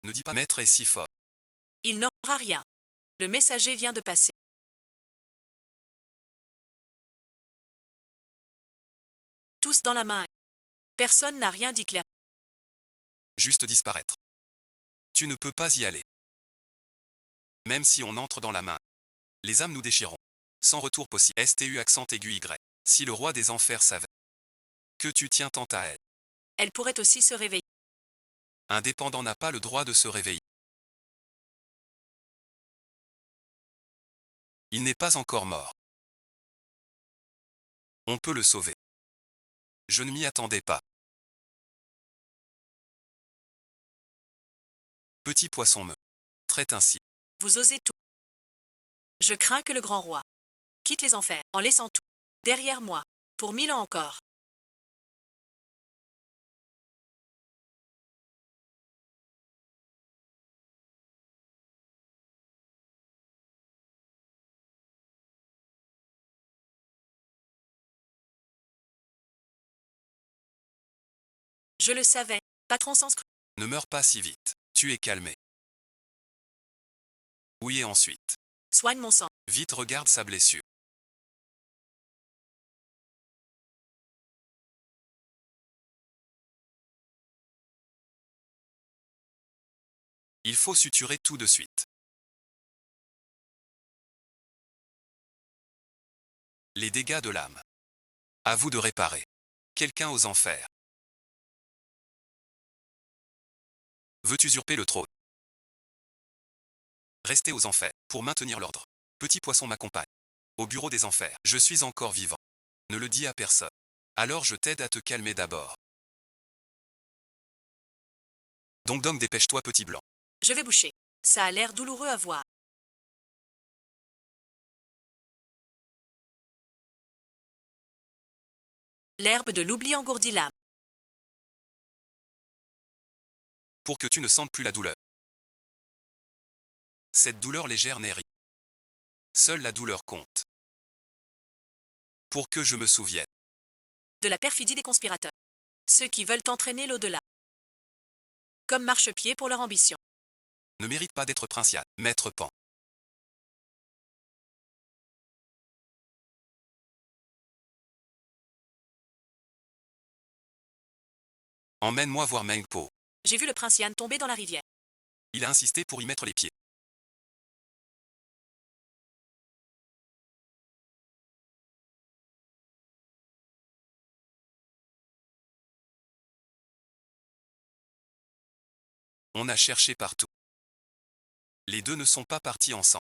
Ne dis pas maître est si fort. Il n'aura rien. Le messager vient de passer. Tous dans la main. Personne n'a rien dit clair. Juste disparaître. Tu ne peux pas y aller. Même si on entre dans la main. Les âmes nous déchireront. Sans retour possible. STU accent aigu Y. Si le roi des enfers savait que tu tiens tant à elle. Elle pourrait aussi se réveiller. Un dépendant n'a pas le droit de se réveiller. Il n'est pas encore mort. On peut le sauver. Je ne m'y attendais pas. Petit poisson me traite ainsi. Vous osez tout. Je crains que le grand roi quitte les enfers en laissant tout derrière moi, pour 1000 ans encore. Je le savais, patron sans scrupule. Ne meurs pas si vite. Tu es calmé. Oui et ensuite. Soigne mon sang. Vite regarde sa blessure. Il faut suturer tout de suite. Les dégâts de l'âme. À vous de réparer. Quelqu'un aux enfers. Veut usurper le trône. Restez aux enfers, pour maintenir l'ordre. Petit poisson m'accompagne. Au bureau des enfers, je suis encore vivant. Ne le dis à personne. Alors je t'aide à te calmer d'abord. Donc dépêche-toi petit blanc. Je vais boucher. Ça a l'air douloureux à voir. L'herbe de l'oubli engourdit l'âme. Pour que tu ne sentes plus la douleur. Cette douleur légère n'est rien. Seule la douleur compte. Pour que je me souvienne. De la perfidie des conspirateurs. Ceux qui veulent entraîner l'au-delà. Comme marchepied pour leur ambition. Ne mérite pas d'être princial, maître Pan. Emmène-moi voir Meng Po. J'ai vu le prince Yan tomber dans la rivière. Il a insisté pour y mettre les pieds. On a cherché partout. Les deux ne sont pas partis ensemble.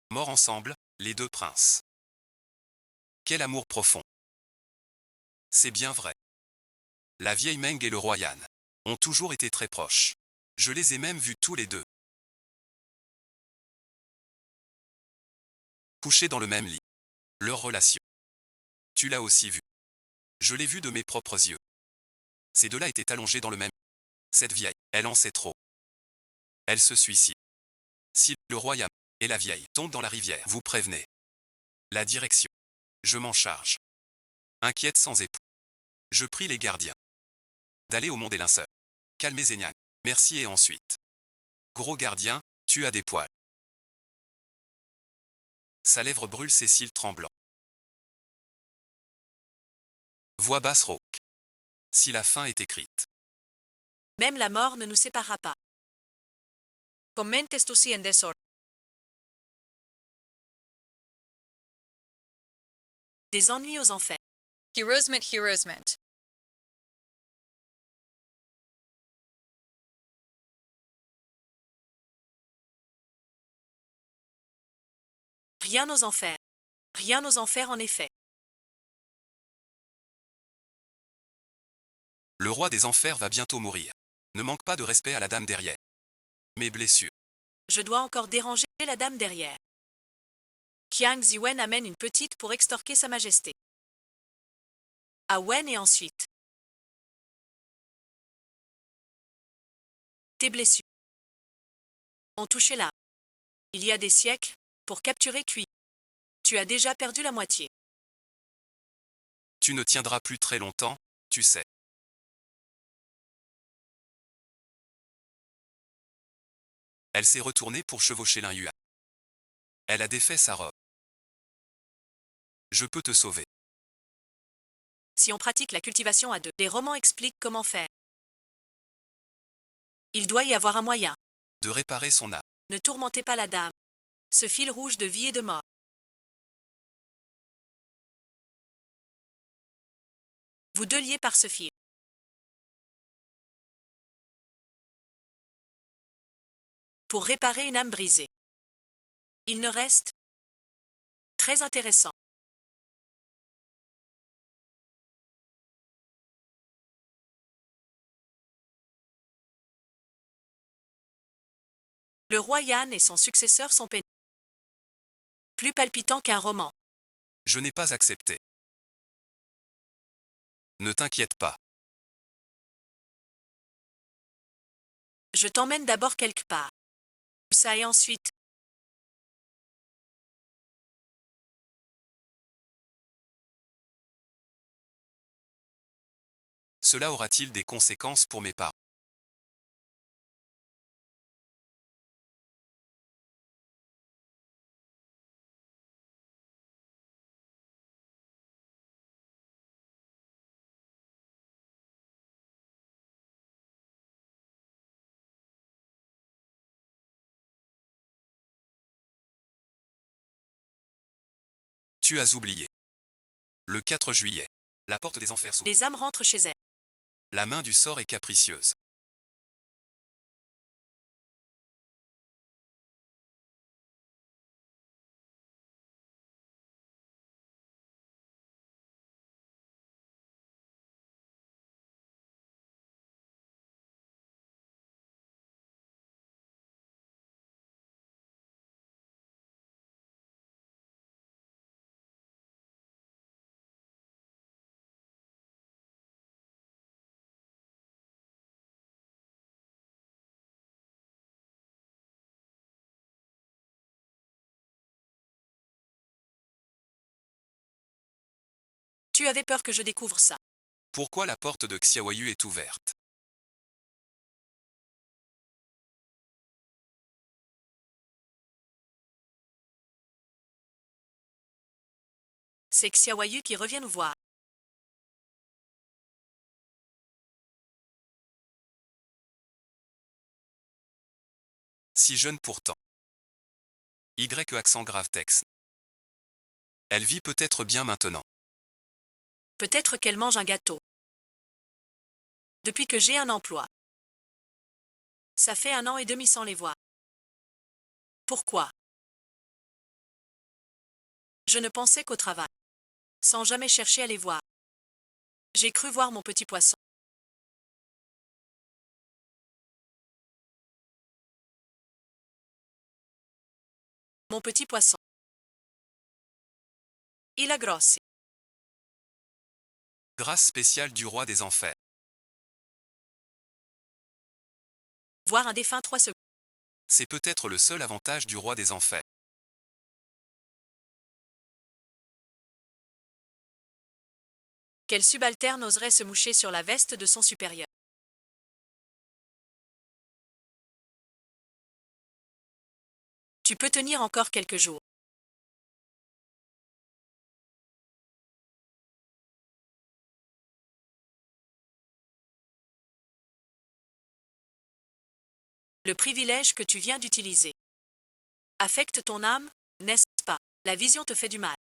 Morts ensemble, les deux princes. Quel amour profond. C'est bien vrai. La vieille Meng et le roi Yan ont toujours été très proches. Je les ai même vus tous les deux. Couchés dans le même lit. Leur relation. Tu l'as aussi vu. Je l'ai vu de mes propres yeux. Ces deux-là étaient allongés dans le même. Cette vieille, elle en sait trop. Elle se suicide. Si le roi Yan et la vieille tombent dans la rivière, vous prévenez. La direction. Je m'en charge. Inquiète sans époux. Je prie les gardiens d'aller au mont des linceurs. Calmez Zéniac. Merci et ensuite. Gros gardien, tu as des poils. Sa lèvre brûle Cécile tremblant. Voix basse rauque. Si la fin est écrite. Même la mort ne nous séparera pas. Commentes tu en desordre. Des ennuis aux enfers. Heureusement. Rien aux enfers. Rien aux enfers en effet. Le roi des enfers va bientôt mourir. Ne manque pas de respect à la dame derrière. Mes blessures. Je dois encore déranger la dame derrière. Qiang Ziwen amène une petite pour extorquer sa majesté. À Wen et ensuite. Tes blessures ont touché là. Il y a des siècles, pour capturer Cui. Tu as déjà perdu la moitié. Tu ne tiendras plus très longtemps, tu sais. Elle s'est retournée pour chevaucher l'un Yuan. Elle a défait sa robe. Je peux te sauver. Si on pratique la cultivation à deux, les romans expliquent comment faire. Il doit y avoir un moyen. De réparer son âme. Ne tourmentez pas la dame. Ce fil rouge de vie et de mort. Vous deux liés par ce fil. Pour réparer une âme brisée. Il ne reste. Très intéressant. Le roi Yann et son successeur sont pénibles. Plus palpitant qu'un roman. Je n'ai pas accepté. Ne t'inquiète pas. Je t'emmène d'abord quelque part. Ça et ensuite. Cela aura-t-il des conséquences pour mes parents? Tu as oublié. Le 4 juillet. La porte des enfers s'ouvre. Les âmes rentrent chez elles. La main du sort est capricieuse. Tu avais peur que je découvre ça. Pourquoi la porte de Xiaoyu est ouverte? C'est Xiaoyu qui revient nous voir. Si jeune pourtant. Y accent grave texte. Elle vit peut-être bien maintenant. Peut-être qu'elle mange un gâteau. Depuis que j'ai un emploi. Ça fait 1 an et demi sans les voir. Pourquoi? Je ne pensais qu'au travail. Sans jamais chercher à les voir. J'ai cru voir mon petit poisson. Mon petit poisson. Il a grossi. Grâce spéciale du roi des enfers. Voir un défunt 3 secondes. C'est peut-être le seul avantage du roi des enfers. Quel subalterne oserait se moucher sur la veste de son supérieur? Tu peux tenir encore quelques jours. Le privilège que tu viens d'utiliser affecte ton âme, n'est-ce pas? La vision te fait du mal.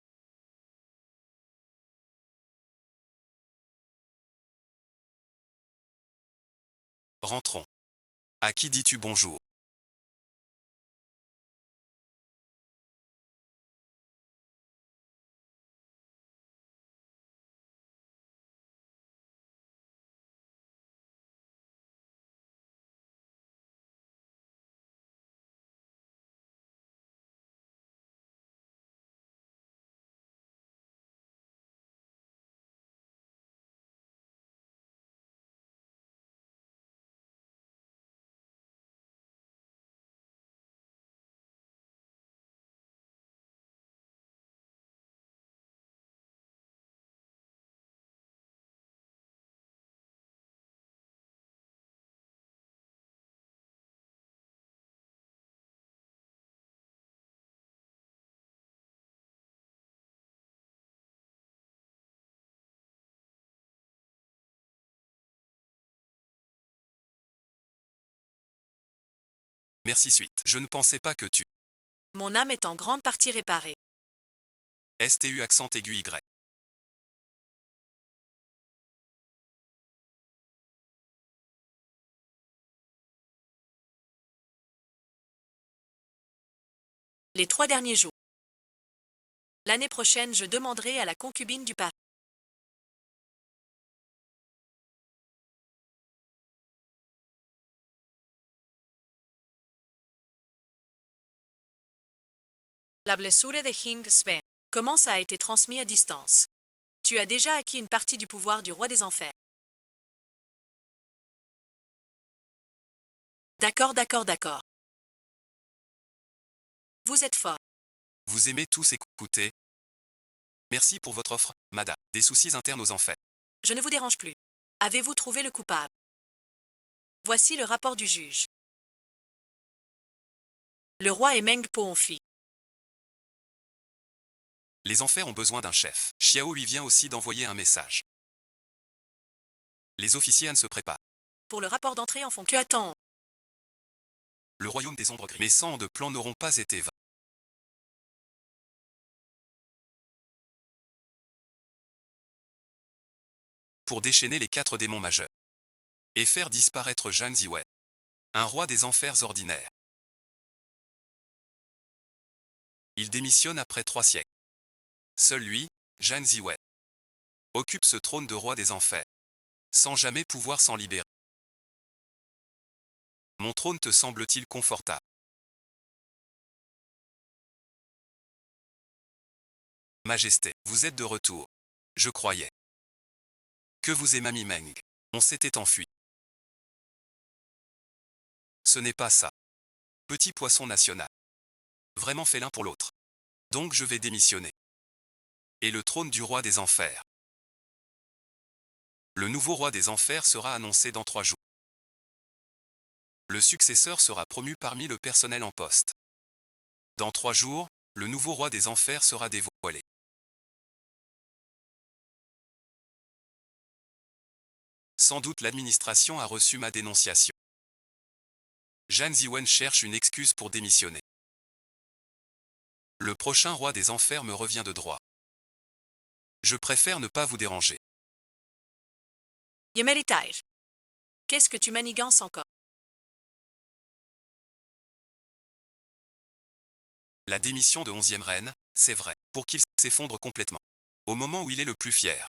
Rentrons. À qui dis-tu bonjour? Merci suite. Je ne pensais pas que tu. Mon âme est en grande partie réparée. STU accent aigu Y. Les 3 derniers jours. L'année prochaine, je demanderai à la concubine du pari. La blessure de Hing Sven. Comment ça a été transmis à distance? Tu as déjà acquis une partie du pouvoir du roi des enfers. D'accord, d'accord, d'accord. Vous êtes fort. Vous aimez tous écouter? Merci pour votre offre, madame. Des soucis internes aux enfers. Je ne vous dérange plus. Avez-vous trouvé le coupable? Voici le rapport du juge. Le roi et Meng Po ont fui. Les enfers ont besoin d'un chef. Xiao lui vient aussi d'envoyer un message. Les officiers Han se préparent. Pour le rapport d'entrée en fond, que attend-on? Le royaume des ombres grises. Mes 100 ans de plans n'auront pas été vains. Pour déchaîner les 4 démons majeurs. Et faire disparaître Zhang Ziwei. Un roi des enfers ordinaire. Il démissionne après 3 siècles. Seul lui, Zhang Ziwei, occupe ce trône de roi des enfers, sans jamais pouvoir s'en libérer. Mon trône te semble-t-il confortable? Majesté, vous êtes de retour. Je croyais que vous et Mamie Meng, on s'était enfui. Ce n'est pas ça. Petit poisson national. Vraiment fait l'un pour l'autre. Donc je vais démissionner. Et le trône du roi des enfers. Le nouveau roi des enfers sera annoncé dans 3 jours. Le successeur sera promu parmi le personnel en poste. Dans 3 jours, le nouveau roi des enfers sera dévoilé. Sans doute l'administration a reçu ma dénonciation. Zhang Ziwen cherche une excuse pour démissionner. Le prochain roi des enfers me revient de droit. Je préfère ne pas vous déranger. Yemeritage. Qu'est-ce que tu manigances encore? La démission de 11e reine, c'est vrai, pour qu'il s'effondre complètement. Au moment où il est le plus fier.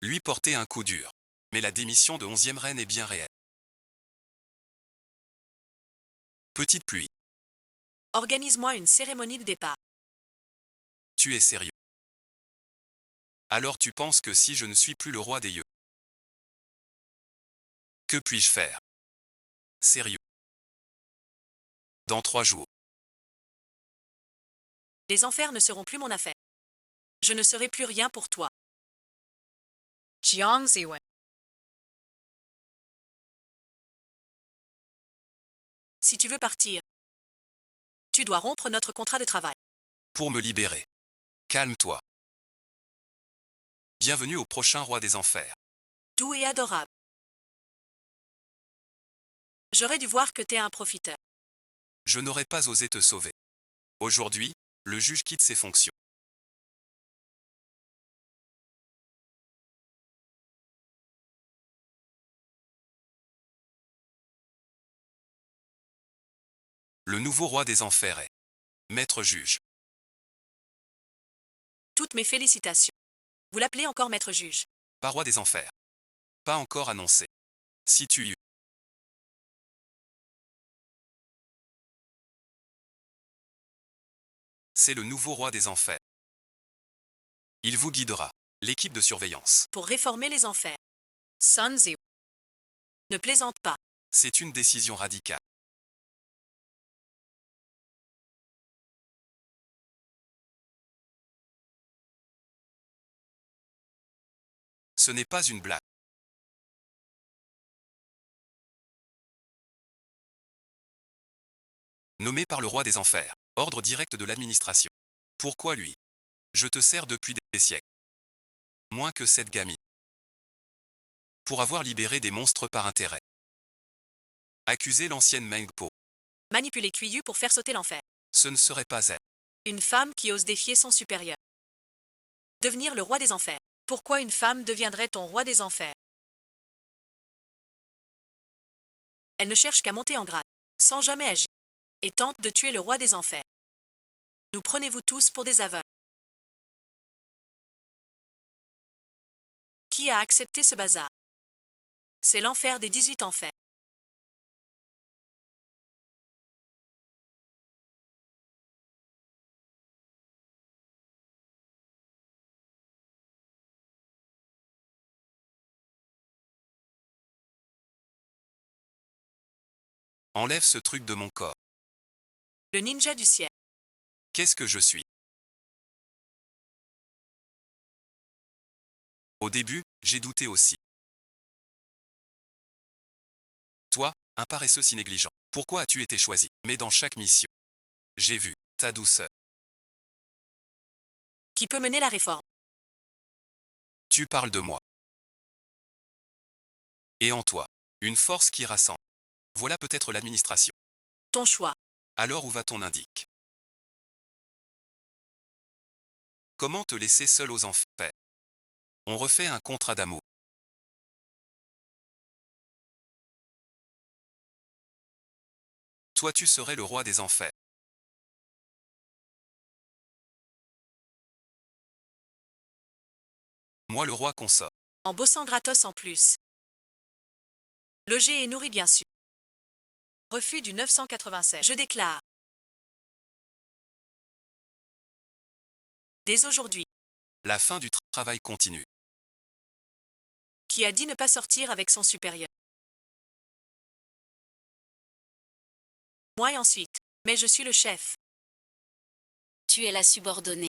Lui porter un coup dur. Mais la démission de 11e reine est bien réelle. Petite pluie. Organise-moi une cérémonie de départ. Tu es sérieux? Alors tu penses que si je ne suis plus le roi des yeux, que puis-je faire? Sérieux. Dans 3 jours. Les enfers ne seront plus mon affaire. Je ne serai plus rien pour toi. Jiang Ziwen. Si tu veux partir, tu dois rompre notre contrat de travail. Pour me libérer. Calme-toi. Bienvenue au prochain roi des enfers. Doux et adorable. J'aurais dû voir que t'es un profiteur. Je n'aurais pas osé te sauver. Aujourd'hui, le juge quitte ses fonctions. Le nouveau roi des enfers est maître juge. Toutes mes félicitations. Vous l'appelez encore maître juge. Pas roi des enfers. Pas encore annoncé. Si tu y eus. C'est le nouveau roi des enfers. Il vous guidera. L'équipe de surveillance. Pour réformer les enfers. Sun Ziwen. Ne plaisante pas. C'est une décision radicale. Ce n'est pas une blague. Nommé par le roi des enfers. Ordre direct de l'administration. Pourquoi lui? Je te sers depuis des siècles. Moins que cette gamine. Pour avoir libéré des monstres par intérêt. Accuser l'ancienne Meng Po. Manipuler Cuyu pour faire sauter l'enfer. Ce ne serait pas elle. Une femme qui ose défier son supérieur. Devenir le roi des enfers. Pourquoi une femme deviendrait ton roi des enfers? Elle ne cherche qu'à monter en grade, sans jamais agir, et tente de tuer le roi des enfers. Nous prenez-vous tous pour des aveugles? Qui a accepté ce bazar? C'est l'enfer des 18 enfers. Enlève ce truc de mon corps. Le ninja du ciel. Qu'est-ce que je suis? Au début, j'ai douté aussi. Toi, un paresseux si négligent. Pourquoi as-tu été choisi? Mais dans chaque mission, j'ai vu ta douceur. Qui peut mener la réforme? Tu parles de moi. Et en toi, une force qui rassemble. Voilà peut-être l'administration. Ton choix. Alors où va ton indique? Comment te laisser seul aux enfers? On refait un contrat d'amour. Toi tu serais le roi des enfers. Moi le roi consort. En bossant gratos en plus. Logé et nourri bien sûr. Refus du 996. Je déclare. Dès aujourd'hui. La fin du travail continue. Qui a dit ne pas sortir avec son supérieur? Moi et ensuite. Mais je suis le chef. Tu es la subordonnée.